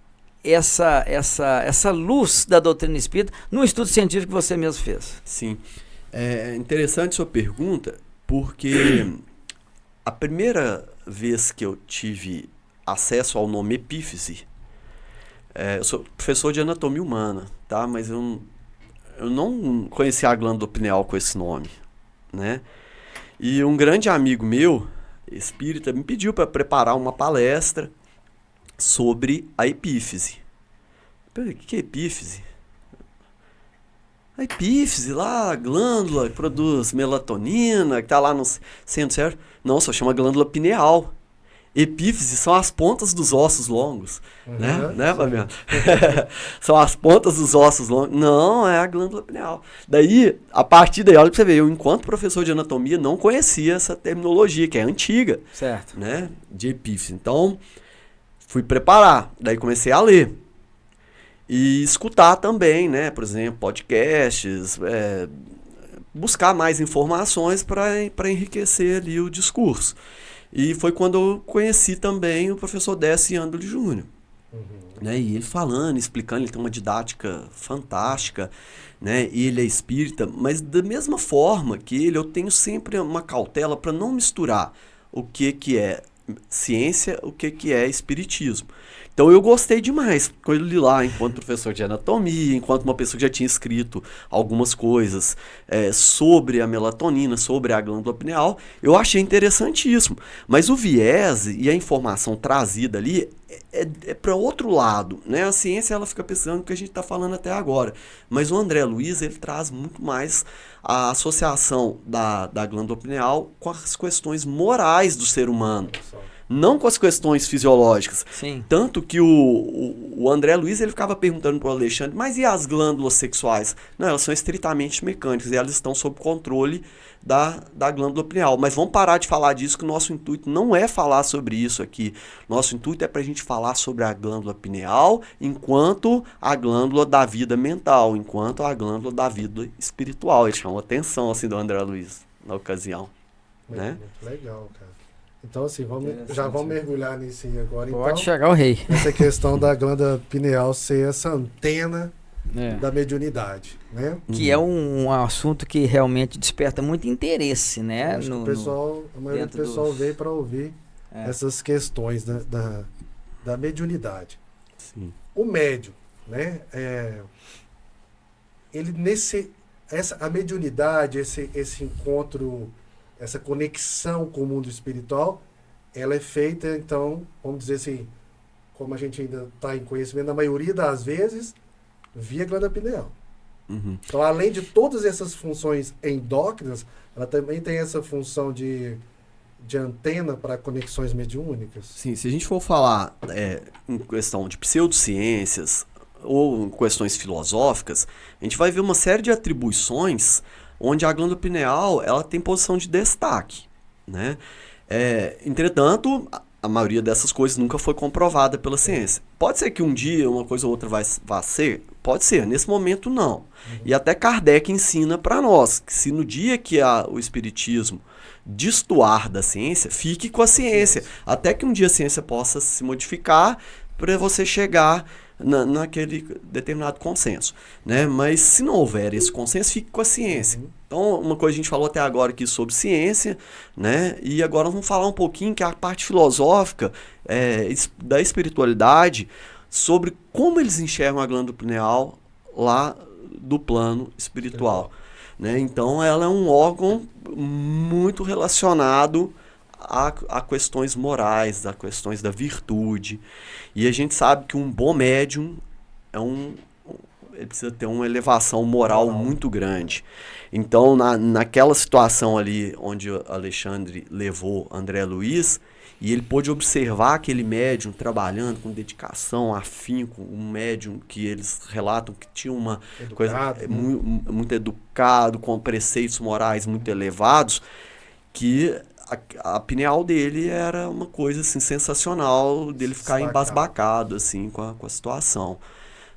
essa luz da doutrina espírita no estudo científico que você mesmo fez? Sim. É interessante sua pergunta, porque a primeira vez que eu tive acesso ao nome epífise, eu sou professor de anatomia humana, tá? Mas eu não conhecia a glândula pineal com esse nome, né? E um grande amigo meu, espírita, me pediu para preparar uma palestra sobre a epífise. Peraí, o que é epífise? A epífise, lá, a glândula que produz melatonina, que está lá no centro cérebro. Não, só chama glândula pineal. Epífise são as pontas dos ossos longos. Né, Fabiano? São as pontas dos ossos longos. Não, é a glândula pineal. Daí, a partir daí, olha pra você ver, eu, enquanto professor de anatomia, não conhecia essa terminologia, que é antiga. Certo. Né, de epífise. Então, fui preparar. Daí comecei a ler. E escutar também, né? Por exemplo, podcasts, buscar mais informações para enriquecer ali o discurso. E foi quando eu conheci também o professor Décio Andoli Júnior. Né? E ele falando, explicando, ele tem uma didática fantástica, né? E ele é espírita, mas da mesma forma que ele, eu tenho sempre uma cautela para não misturar o que é ciência, o que é espiritismo. Então eu gostei demais com ele lá, enquanto professor de anatomia, enquanto uma pessoa que já tinha escrito algumas coisas sobre a melatonina, sobre a glândula pineal, eu achei interessantíssimo. Mas o viés e a informação trazida ali é para outro lado, né? A ciência ela fica pensando o que a gente está falando até agora, mas o André Luiz ele traz muito mais a associação da glândula pineal com as questões morais do ser humano. Não com as questões fisiológicas. Sim. Tanto que o André Luiz ele ficava perguntando para o Alexandre, mas e as glândulas sexuais? Não, elas são estritamente mecânicas e elas estão sob controle da glândula pineal. Mas vamos parar de falar disso, que o nosso intuito não é falar sobre isso aqui. Nosso intuito é para a gente falar sobre a glândula pineal enquanto a glândula da vida mental, enquanto a glândula da vida espiritual. Ele chamou a atenção assim, do André Luiz na ocasião. Né? Muito legal, cara. Então, assim, já vamos mergulhar nisso aí agora. Pode então, chegar o rei. Essa questão da glândula pineal ser essa antena da mediunidade, né? Que é um assunto que realmente desperta muito interesse, né? Acho que a maioria do pessoal veio para ouvir essas questões da mediunidade. Sim. O médium, né? A mediunidade, esse encontro, essa conexão com o mundo espiritual, ela é feita, então, vamos dizer assim, como a gente ainda está em conhecimento, na maioria das vezes, via glândula pineal. Então, além de todas essas funções endócrinas, ela também tem essa função de antena para conexões mediúnicas. Sim, se a gente for falar em questão de pseudociências ou em questões filosóficas, a gente vai ver uma série de atribuições onde a glândula pineal ela tem posição de destaque, né? Entretanto, a maioria dessas coisas nunca foi comprovada pela ciência. Pode ser que um dia uma coisa ou outra vá ser? Pode ser, nesse momento não. E até Kardec ensina para nós que se no dia que o espiritismo destoar da ciência, fique com a ciência. Até que um dia a ciência possa se modificar para você chegar naquele determinado consenso, né? Mas se não houver esse consenso, fique com a ciência. Então, uma coisa que a gente falou até agora aqui sobre ciência, né? E agora nós vamos falar um pouquinho que é a parte filosófica da espiritualidade, sobre como eles enxergam a glândula pineal lá do plano espiritual, né? Então, ela é um órgão muito relacionado a questões morais, a questões da virtude. E a gente sabe que um bom médium ele precisa ter uma elevação moral muito grande. Então, naquela situação ali onde o Alexandre levou André Luiz, e ele pôde observar aquele médium trabalhando com dedicação, afinco, um médium que eles relatam que tinha uma coisa muito educado, com preceitos morais muito elevados, que a pineal dele era uma coisa assim, sensacional, dele ficar embasbacado assim, com a situação,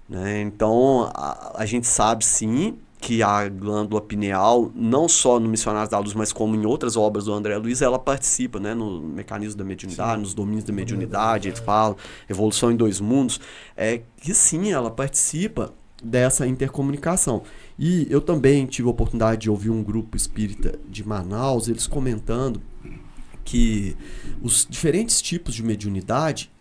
né? Então, a gente sabe sim que a glândula pineal, não só no Missionários da Luz, mas como em outras obras do André Luiz, ela participa, né, no mecanismo da mediunidade, nos domínios da mediunidade, eles falam, Evolução em Dois Mundos, que sim, ela participa dessa intercomunicação. E eu também tive a oportunidade de ouvir um grupo espírita de Manaus, eles comentando que os diferentes tipos de mediunidade,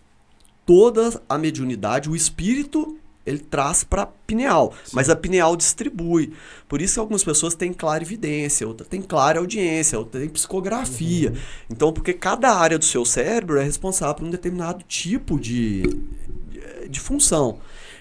toda a mediunidade, o espírito ele traz para a pineal, mas a pineal distribui. Por isso que algumas pessoas têm clarividência, outras têm clareaudiência, outras têm psicografia. Então, porque cada área do seu cérebro é responsável por um determinado tipo de função.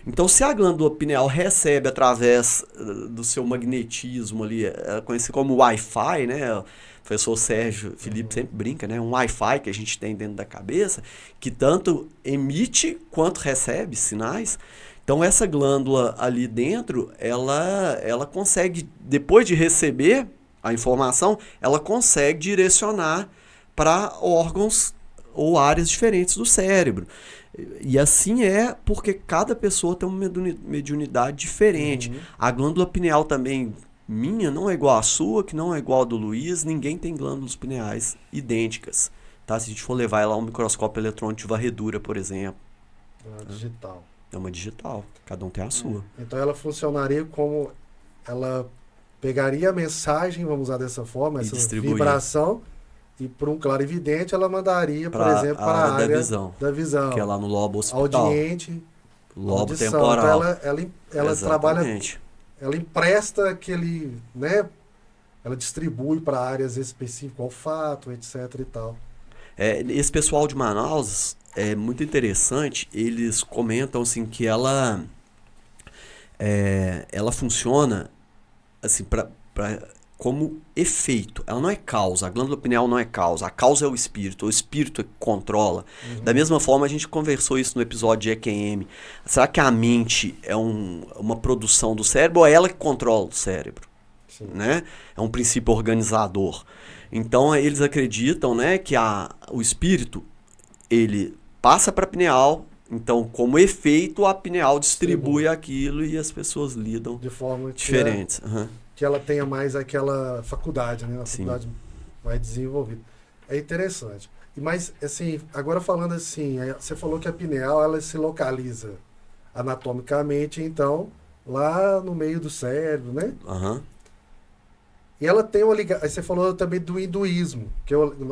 Então, se a glândula pineal recebe através do seu magnetismo ali, é conhecido como Wi-Fi, né? O professor Sérgio Felipe sempre brinca, né? Um Wi-Fi que a gente tem dentro da cabeça, que tanto emite quanto recebe sinais. Então, essa glândula ali dentro, ela consegue, depois de receber a informação, ela consegue direcionar para órgãos ou áreas diferentes do cérebro. E assim é porque cada pessoa tem uma mediunidade diferente. A glândula pineal também, minha, não é igual à sua, que não é igual a do Luiz. Ninguém tem glândulas pineais idênticas. Tá? Se a gente for levar ela a um microscópio eletrônico de varredura, por exemplo. Digital. É uma digital, cada um tem a sua. Então ela funcionaria como, ela pegaria a mensagem, vamos usar dessa forma, essa vibração, e para um clarividente ela mandaria, por exemplo, para a área da visão. Que é lá no lobo occipital. Audiente, lobo audição. temporal. Então ela trabalha, ela empresta aquele, né? Ela distribui para áreas específicas, olfato, etc e tal. Esse pessoal de Manaus é muito interessante. Eles comentam assim que ela funciona assim como efeito. Ela não é causa. A glândula pineal não é causa. A causa é o espírito é que controla. Da mesma forma, a gente conversou isso no episódio de EQM. Será que a mente é uma produção do cérebro ou é ela que controla o cérebro? Né? É um princípio organizador. Então, eles acreditam, né, que o espírito ele passa para a pineal. Então, como efeito, a pineal distribui aquilo e as pessoas lidam de forma diferentes. Que ela tenha mais aquela faculdade, né? A faculdade mais desenvolvida. É interessante. Mas, assim, agora falando assim, você falou que a pineal ela se localiza anatomicamente, então, lá no meio do cérebro, né? E ela tem uma ligação. Você falou também do hinduísmo.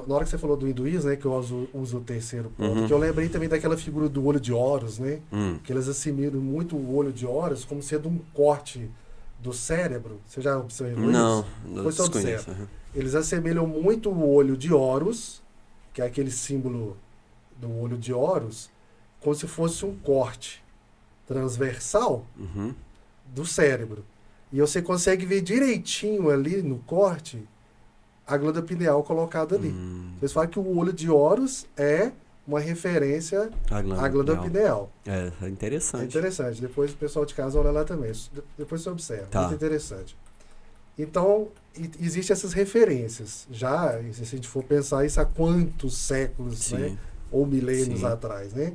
Na hora que você falou do hinduísmo, né? Que eu uso o terceiro ponto. Que eu lembrei também daquela figura do olho de Horus, né? Que eles assimilam muito o olho de Horus como sendo um corte do cérebro. Você já observou isso? Não, você observa. Eles assemelham muito o olho de Horus, que é aquele símbolo do olho de Horus, como se fosse um corte transversal do cérebro. E você consegue ver direitinho ali no corte a glândula pineal colocada ali. Vocês falam que o olho de Horus é uma referência à glândula pineal. É interessante. É interessante. Depois o pessoal de casa olha lá também. Depois você observa. Muito interessante. Então, existem essas referências. Já, se a gente for pensar isso há quantos séculos, né? Ou milênios atrás, né?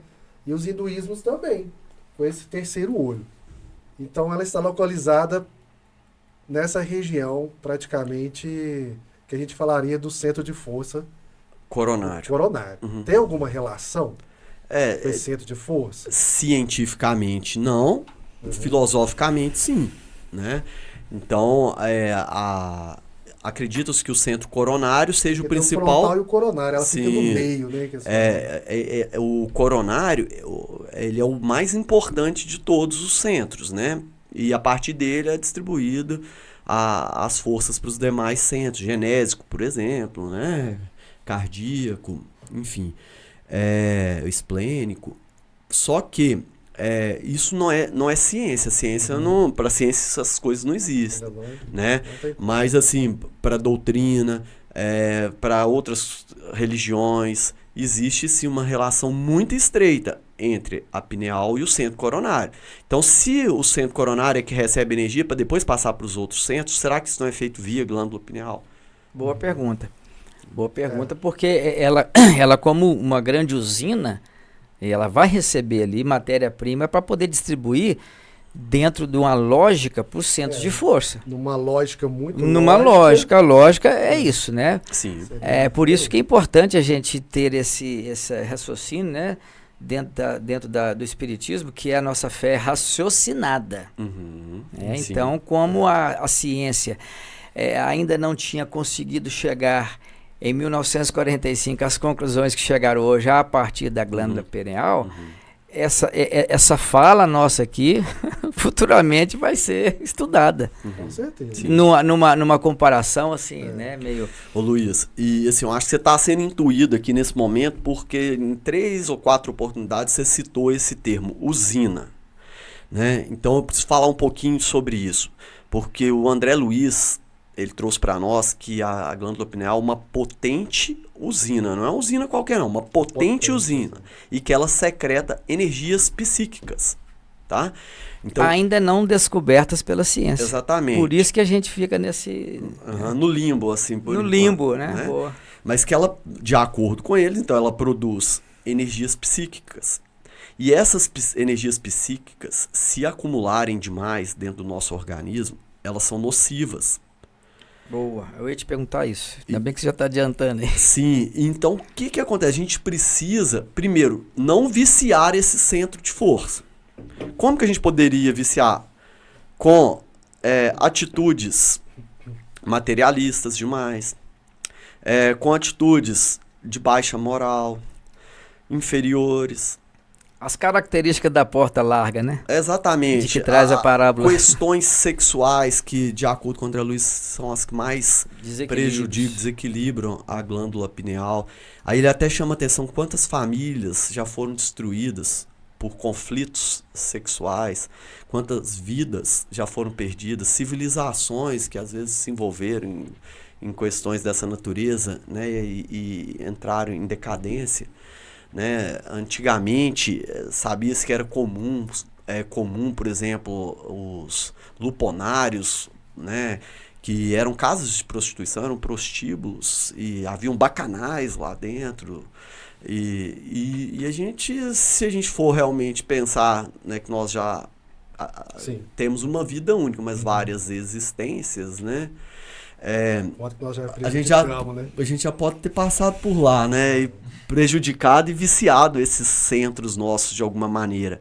E os hinduísmos também, com esse terceiro olho. Então, ela está localizada nessa região praticamente que a gente falaria do centro de força coronário. Uhum. Tem alguma relação com esse centro de força? Cientificamente, não. Filosoficamente, sim. Né? Então, acredita-se que o centro coronário seja o principal. O frontal e o coronário, ela fica no meio, né? O coronário, ele é o mais importante de todos os centros, né? E a partir dele é distribuído as forças para os demais centros, genésico, por exemplo, né? Cardíaco, enfim, esplênico. Só que isso não é ciência. Ciência para ciência essas coisas não existem, né? Mas assim, para doutrina, para outras religiões, existe sim uma relação muito estreita entre a pineal e o centro coronário. Então, se o centro coronário é que recebe energia para depois passar para os outros centros, será que isso não é feito via glândula pineal? Boa pergunta. Boa pergunta, porque ela como uma grande usina, ela vai receber ali matéria-prima para poder distribuir dentro de uma lógica para os centros de força. Numa lógica muito lógica é isso, né? Sim. É por isso que é importante a gente ter esse raciocínio, né? Dentro do espiritismo, que é a nossa fé raciocinada. Então, como a ciência ainda não tinha conseguido chegar em 1945 às conclusões que chegaram hoje a partir da glândula pineal, essa fala nossa aqui futuramente vai ser estudada. Com certeza. Numa comparação assim, né? Meio... Ô Luiz, e assim, eu acho que você está sendo intuído aqui nesse momento porque em 3 ou 4 oportunidades você citou esse termo, usina. Né? Então eu preciso falar um pouquinho sobre isso, porque o André Luiz, ele trouxe para nós que a glândula pineal é uma potente usina, não é uma usina qualquer não, uma potente usina, e que ela secreta energias psíquicas, tá? Então, ainda não descobertas pela ciência. Exatamente. Por isso que a gente fica nesse... no limbo, assim. Por enquanto, limbo, né? Boa. Mas que ela, de acordo com eles, então ela produz energias psíquicas. E essas energias psíquicas, se acumularem demais dentro do nosso organismo, elas são nocivas. Boa, eu ia te perguntar isso. Ainda bem que você já está adiantando aí. Sim, então o que acontece? A gente precisa, primeiro, não viciar esse centro de força. Como que a gente poderia viciar? Com atitudes materialistas demais, com atitudes de baixa moral, inferiores. As características da porta larga, né? Exatamente. De que traz a parábola. Questões sexuais que, de acordo com o André Luiz, são as que mais prejudicam, desequilibram a glândula pineal. Aí ele até chama atenção quantas famílias já foram destruídas por conflitos sexuais, quantas vidas já foram perdidas, civilizações que às vezes se envolveram em questões dessa natureza, né, e entraram em decadência. Né? Antigamente sabia-se que era comum, por exemplo, os luponários, né? Que eram casas de prostituição, eram prostíbulos e haviam bacanais lá dentro. E a gente, se a gente for realmente pensar, né, que nós já temos uma vida única, mas várias existências, né? A gente já pode ter passado por lá, né? E prejudicado e viciado esses centros nossos de alguma maneira.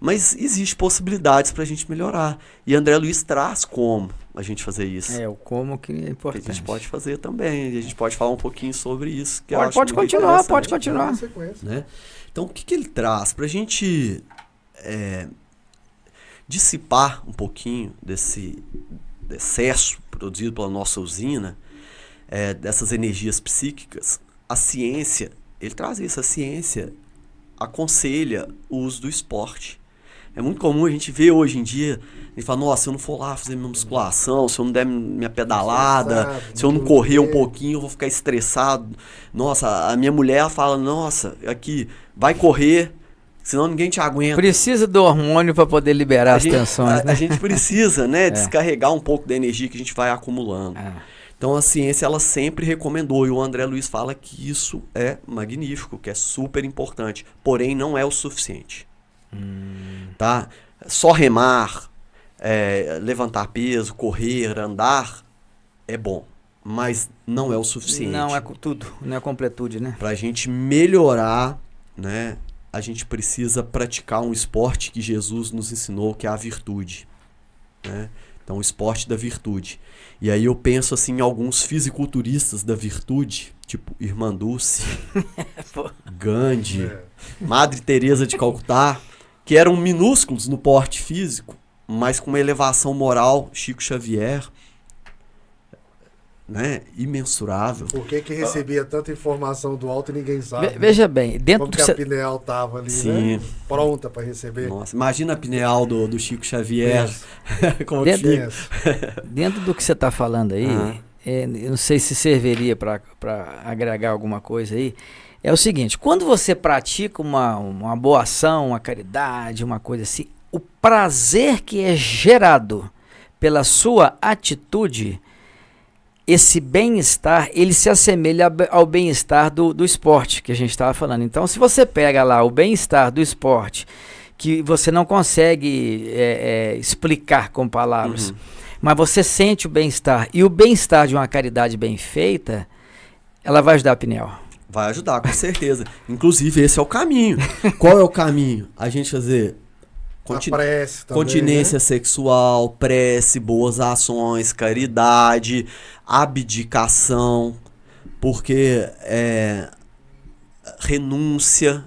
Mas existe possibilidades para a gente melhorar. E André Luiz traz como a gente fazer isso. O como que é importante. Que a gente pode fazer também. A gente pode falar um pouquinho sobre isso. Que pode continuar. Né? Então, o que ele traz? Para a gente dissipar um pouquinho desse excesso produzido pela nossa usina, dessas energias psíquicas, a ciência, ele traz isso, a ciência aconselha o uso do esporte. É muito comum a gente ver hoje em dia, ele fala, nossa, se eu não for lá fazer minha musculação, se eu não der minha pedalada, se eu não correr um pouquinho, eu vou ficar estressado. Nossa, a minha mulher fala, nossa, aqui, vai correr, senão ninguém te aguenta. Precisa do hormônio para poder liberar as tensões, né? A gente precisa, né, descarregar um pouco da energia que a gente vai acumulando. Então a ciência ela sempre recomendou, e o André Luiz fala que isso é magnífico, que é super importante, porém não é o suficiente. Tá? Só remar, levantar peso, correr, andar, é bom. mas não é o suficiente. Não é tudo, não é completude, né? Para a gente melhorar, né, a gente precisa praticar um esporte que Jesus nos ensinou, que é a virtude, né? Então, o esporte da virtude. E aí eu penso assim em alguns fisiculturistas da virtude, tipo Irmã Dulce, Gandhi, Madre Teresa de Calcutá, que eram minúsculos no porte físico, mas com uma elevação moral, Chico Xavier, né, imensurável. Por que recebia tanta informação do alto e ninguém sabe? Veja bem, dentro como do que a pineal estava ali, Sim. né? Pronta para receber. Nossa, imagina a pineal do Chico Xavier. Como dentro do que você está falando aí, eu não sei se serviria para agregar alguma coisa aí. É o seguinte, quando você pratica uma boa ação, uma caridade, uma coisa assim, o prazer que é gerado pela sua atitude, esse bem-estar, ele se assemelha ao bem-estar do esporte que a gente estava falando. Então, se você pega lá o bem-estar do esporte, que você não consegue explicar com palavras, mas você sente o bem-estar, e o bem-estar de uma caridade bem feita, ela vai ajudar a pineal. Vai ajudar, com certeza. Inclusive, esse é o caminho. Qual é o caminho? A gente fazer prece também, continência, né? sexual, prece, boas ações, caridade, abdicação, porque renúncia.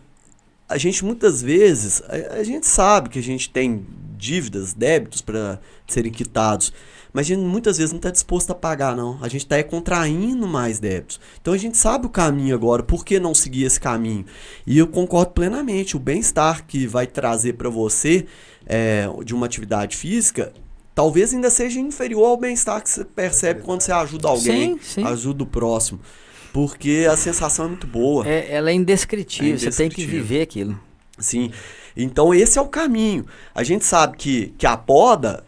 A gente muitas vezes, a gente sabe que a gente tem dívidas, débitos para serem quitados, mas a gente muitas vezes não está disposto a pagar, não. A gente está contraindo mais débitos. Então a gente sabe o caminho agora, por que não seguir esse caminho? E eu concordo plenamente, o bem-estar que vai trazer para você de uma atividade física, talvez ainda seja inferior ao bem-estar que você percebe quando você ajuda alguém, sim. Ajuda o próximo. Porque a sensação é muito boa. Ela é indescritível, você tem que viver aquilo. Sim, então esse é o caminho. A gente sabe que a poda,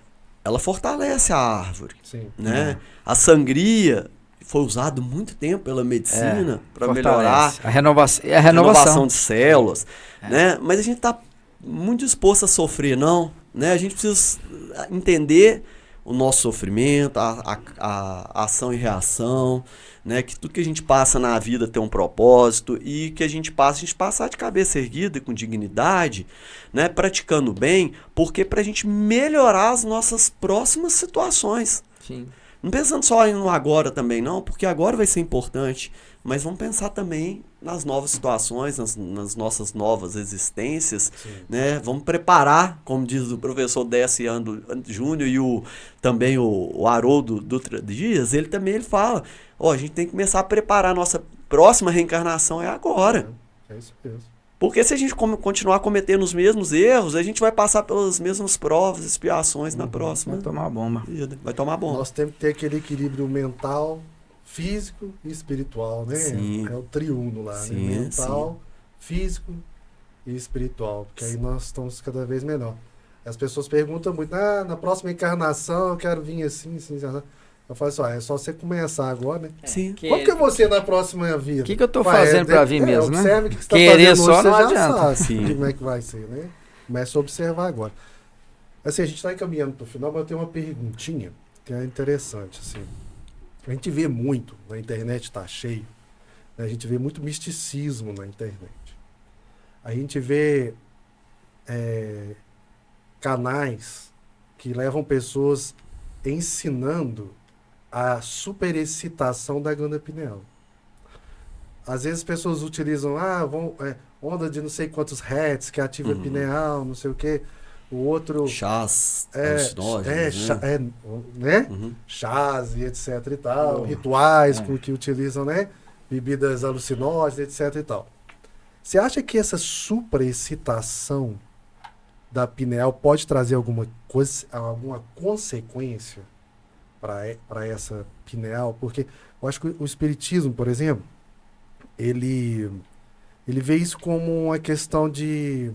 ela fortalece a árvore. Sim. Né? A sangria foi usado muito tempo pela medicina para melhorar a renovação de células. Né? Mas a gente está muito disposto a sofrer, não. Né? A gente precisa entender o nosso sofrimento, a ação e reação, né? Que tudo que a gente passa na vida tem um propósito e que a gente passar de cabeça erguida e com dignidade, né? Praticando bem, porque para a gente melhorar as nossas próximas situações. Sim. Não pensando só no agora também, não, porque agora vai ser importante, mas vamos pensar também nas novas situações, nas nossas novas existências, né? Vamos preparar, como diz o professor Décio Júnior e também o Haroldo Dutra Dias, ele fala, a gente tem que começar a preparar a nossa próxima reencarnação agora. É isso mesmo. Porque se a gente continuar cometendo os mesmos erros, a gente vai passar pelas mesmas provas, expiações na próxima. Vai tomar bomba. Vai tomar bomba. Nós temos que ter aquele equilíbrio mental, físico e espiritual, né? Sim. É o triuno lá, sim, né? Mental, sim. físico e espiritual. Porque aí nós estamos cada vez melhor. As pessoas perguntam muito, na próxima encarnação eu quero vir assim. Eu falo assim, é só você começar agora, né? Sim. Como que é você na próxima vida? O que eu tô fazendo para vir mesmo, né? Observe o que você está Querer fazendo só hoje, não você já adianta. sabe Sim. como é que vai ser, né? Começa a observar agora. Assim, a gente está encaminhando para o final, mas eu tenho uma perguntinha que é interessante, assim. A gente vê muito, na internet está cheio, né? A gente vê muito misticismo na internet. A gente vê canais que levam pessoas ensinando a superexcitação da glândula pineal. Às vezes as pessoas utilizam onda de não sei quantos hertz que ativa a pineal, não sei o quê. O outro... Chás, alucinógenos, né? Chás e etc e tal. Rituais que utilizam, né? Bebidas alucinógenas, etc e tal. Você acha que essa superexcitação da pineal pode trazer alguma consequência para essa pineal? Porque eu acho que o espiritismo, por exemplo, ele vê isso como uma questão de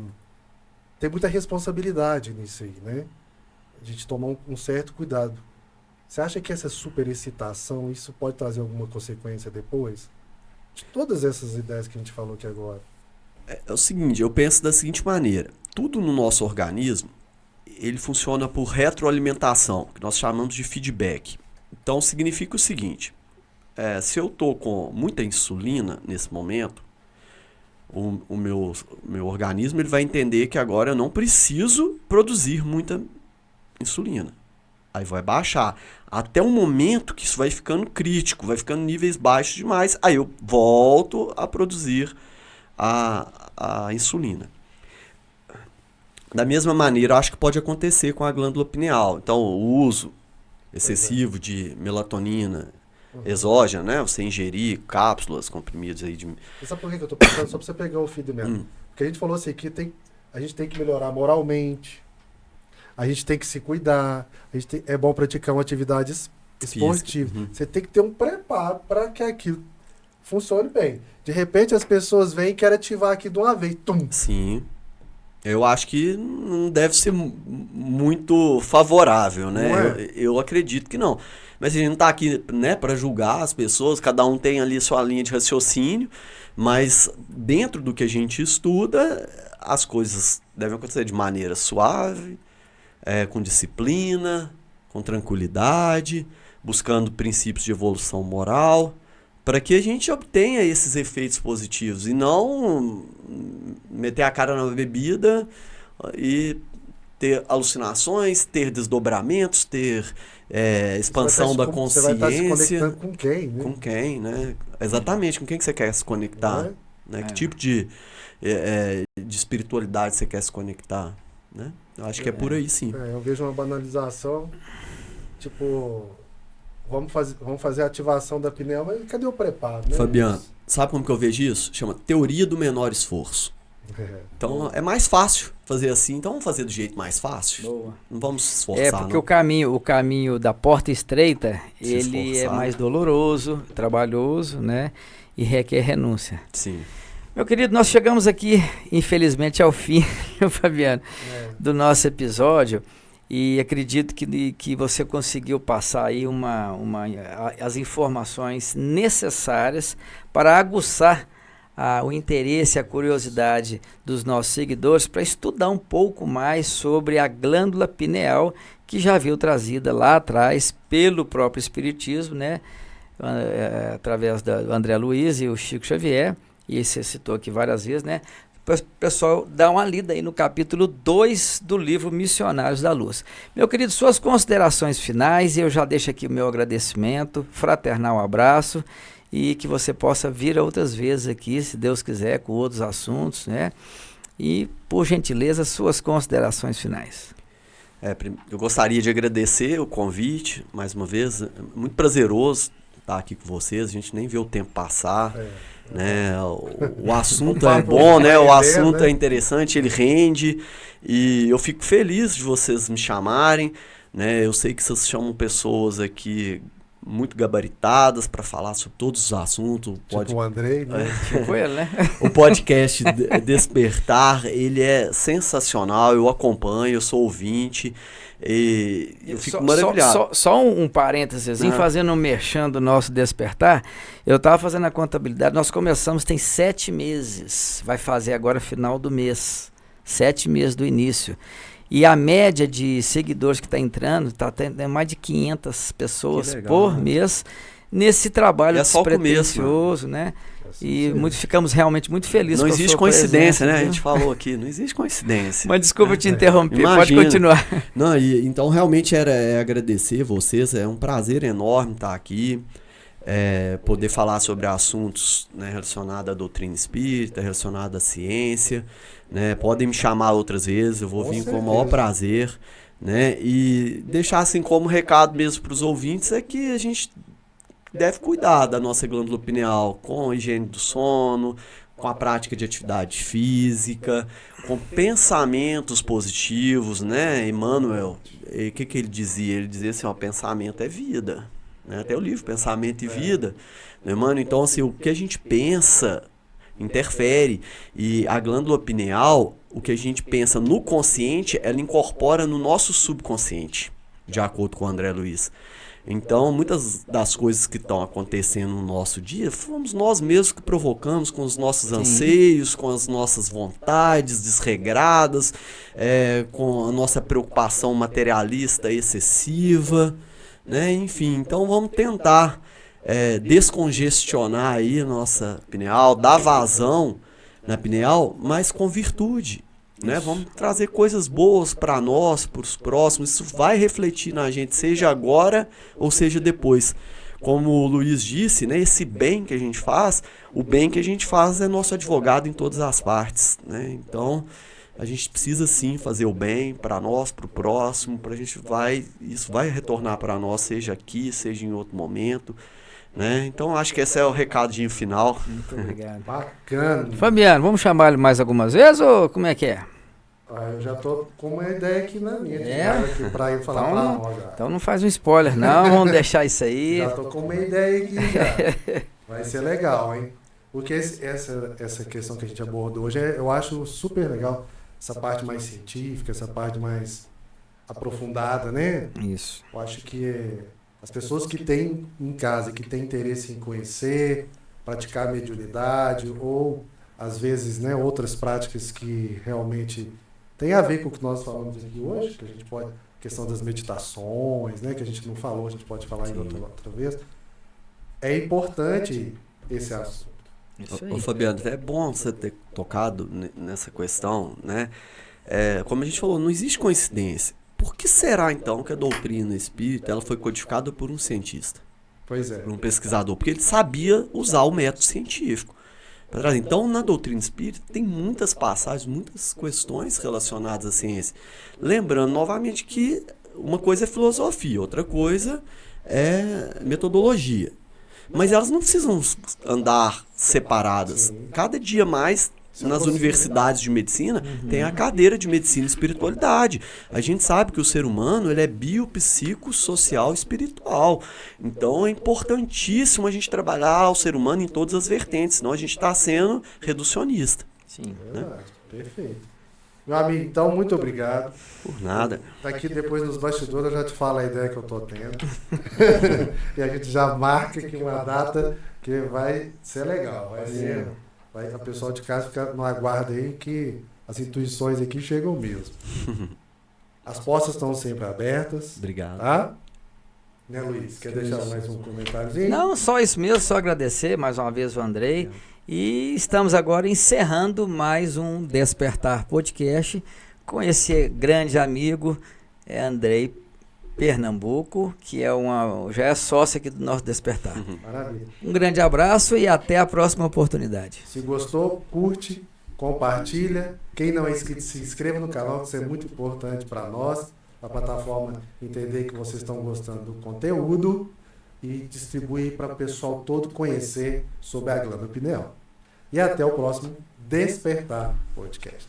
ter muita responsabilidade nisso aí, né? A gente tomar um certo cuidado. Você acha que essa superexcitação, isso pode trazer alguma consequência depois? De todas essas ideias que a gente falou aqui agora. É o seguinte, eu penso da seguinte maneira. Tudo no nosso organismo, ele funciona por retroalimentação, que nós chamamos de feedback. Então, significa o seguinte. se eu tô com muita insulina nesse momento, o meu organismo ele vai entender que agora eu não preciso produzir muita insulina. Aí vai baixar. Até o momento que isso vai ficando crítico, vai ficando níveis baixos demais, aí eu volto a produzir a insulina. Da mesma maneira, acho que pode acontecer com a glândula pineal. Então, o uso excessivo de melatonina exógena, né? Você ingerir cápsulas, comprimidos aí de... E sabe por que eu tô pensando? Só pra você pegar o fio do mesmo. Porque a gente falou assim, que a gente tem que melhorar moralmente, a gente tem que se cuidar, é bom praticar uma atividade esportiva. Você tem que ter um preparo para que aquilo funcione bem. De repente as pessoas vêm e querem ativar aqui de uma vez. Tum. Sim. Eu acho que não deve ser muito favorável, né? Não é? Eu acredito que não. Mas a gente não está aqui, né, para julgar as pessoas, cada um tem ali sua linha de raciocínio, mas dentro do que a gente estuda, as coisas devem acontecer de maneira suave, com disciplina, com tranquilidade, buscando princípios de evolução moral, para que a gente obtenha esses efeitos positivos e não meter a cara na bebida e ter alucinações, ter desdobramentos, ter expansão da consciência. Você vai estar se conectando com quem, né? Com quem, né? Exatamente, com quem que você quer se conectar? Né? Que tipo de espiritualidade você quer se conectar? Né? Eu acho que é por aí, sim. Eu vejo uma banalização, tipo... Vamos fazer a ativação da pineal, mas cadê o preparo, né? Fabiano, sabe como que eu vejo isso? Chama teoria do menor esforço. Então é mais fácil fazer assim, então vamos fazer do jeito mais fácil. Boa. Não vamos se esforçar, porque não. o caminho da porta estreita, Se ele esforçar, é mais né? doloroso, trabalhoso, né? E requer renúncia. Sim. Meu querido, nós chegamos aqui, infelizmente, ao fim, Fabiano, do nosso episódio. E acredito que você conseguiu passar aí as informações necessárias para aguçar o interesse, a curiosidade dos nossos seguidores para estudar um pouco mais sobre a glândula pineal, que já veio trazida lá atrás pelo próprio Espiritismo, né? Através do André Luiz e o Chico Xavier, e você citou aqui várias vezes, né? Pessoal, dá uma lida aí no capítulo 2 do livro Missionários da Luz. Meu querido, suas considerações finais, e eu já deixo aqui o meu agradecimento, fraternal abraço, e que você possa vir outras vezes aqui, se Deus quiser, com outros assuntos, né? E, por gentileza, suas considerações finais. Eu gostaria de agradecer o convite, mais uma vez, muito prazeroso estar aqui com vocês, a gente nem vê o tempo passar. Né? O assunto é bom, né? O assunto é interessante, ele rende e eu fico feliz de vocês me chamarem, né? Eu sei que vocês chamam pessoas aqui muito gabaritadas para falar sobre todos os assuntos. Tipo o Andrei, né? Tipo ele, né? O podcast Despertar, ele é sensacional, eu acompanho, eu sou ouvinte. E eu fico maravilhado. Só um parênteses, fazendo um merchan do nosso Despertar, eu estava fazendo a contabilidade, nós começamos tem 7 meses, vai fazer agora final do mês, 7 meses do início. E a média de seguidores que está entrando, está tendo mais de 500 pessoas por mês nesse trabalho despretensioso, né? E ficamos realmente muito felizes. Não existe coincidência, né? A gente falou aqui, não existe coincidência. Mas desculpa te interromper, pode continuar. Não, então realmente era agradecer vocês, é um prazer enorme estar aqui, poder falar sobre assuntos, né, relacionados à doutrina espírita, relacionados à ciência, né? Podem me chamar outras vezes, eu vou vir com o maior prazer, né? E deixar assim como recado mesmo para os ouvintes é que a gente deve cuidar da nossa glândula pineal com a higiene do sono, com a prática de atividade física, com pensamentos positivos, né? Emmanuel, o que ele dizia? Ele dizia assim, pensamento é vida, né? Até o livro Pensamento e Vida, né, Emmanuel? Então, assim, o que a gente pensa interfere, e a glândula pineal, o que a gente pensa no consciente, ela incorpora no nosso subconsciente, de acordo com o André Luiz. Então, muitas das coisas que estão acontecendo no nosso dia, fomos nós mesmos que provocamos com os nossos anseios, com as nossas vontades desregradas, com a nossa preocupação materialista excessiva, né? Enfim, então vamos tentar descongestionar aí a nossa pineal, dar vazão na pineal, mas com virtude. Né? Vamos trazer coisas boas para nós, para os próximos. Isso vai refletir na gente, seja agora ou seja depois. Como o Luiz disse, né, esse bem que a gente faz, o bem que a gente faz é nosso advogado em todas as partes. Né? Então, a gente precisa sim fazer o bem para nós, para o próximo, isso vai retornar para nós, seja aqui, seja em outro momento. Né? Então, acho que esse é o recadinho final. Muito obrigado. Bacana. Fabiano, vamos chamar ele mais algumas vezes ou como é que é? Eu já tô com uma ideia aqui na minha, para ir falar então, para nós já. Então não faz um spoiler não, vamos deixar isso aí. Já tô com uma ideia aqui já. Vai ser legal, hein? Porque essa questão que a gente abordou hoje, eu acho super legal, essa parte mais científica, essa parte mais aprofundada, né? Isso. Eu acho que as pessoas que têm em casa, que têm interesse em conhecer, praticar mediunidade ou, às vezes, né, outras práticas que realmente têm a ver com o que nós falamos aqui hoje, que a gente pode, questão das meditações, né, que a gente não falou, a gente pode falar em outra vez, é importante esse assunto. Isso aí. Ô, Fabiano, é bom você ter tocado nessa questão, né? Como a gente falou, não existe coincidência. Por que será, então, que a doutrina espírita ela foi codificada por um cientista? Pois é. Por um pesquisador? Porque ele sabia usar o método científico. Então, na doutrina espírita, tem muitas passagens, muitas questões relacionadas à ciência. Lembrando, novamente, que uma coisa é filosofia, outra coisa é metodologia. Mas elas não precisam andar separadas. Sim. Cada dia mais, nas universidades de medicina, tem a cadeira de medicina e espiritualidade. A gente sabe que o ser humano ele é biopsicossocial espiritual. Então é importantíssimo a gente trabalhar o ser humano em todas as vertentes, senão a gente está sendo reducionista. Sim. Verdade. Perfeito. Meu amigo, então, muito obrigado. Por nada. Daqui depois nos bastidores eu já te falo a ideia que eu estou tendo. E a gente já marca aqui uma data que vai ser legal. A pessoa de casa fica no aguardo aí que as intuições aqui chegam mesmo. As portas estão sempre abertas. Obrigado. Tá? Né, Luiz? Quer deixar mais um comentáriozinho? Não, só isso mesmo, só agradecer mais uma vez o Andrei. E estamos agora encerrando mais um Despertar Podcast com esse grande amigo, Andrei Pernambuco, que já é sócio aqui do nosso Despertar. Maravilha. Um grande abraço e até a próxima oportunidade. Se gostou, curte, compartilha. Quem não é inscrito, se inscreva no canal, que isso é muito importante para nós, a plataforma entender que vocês estão gostando do conteúdo e distribuir para o pessoal todo conhecer sobre a glândula pineal. E até o próximo Despertar Podcast.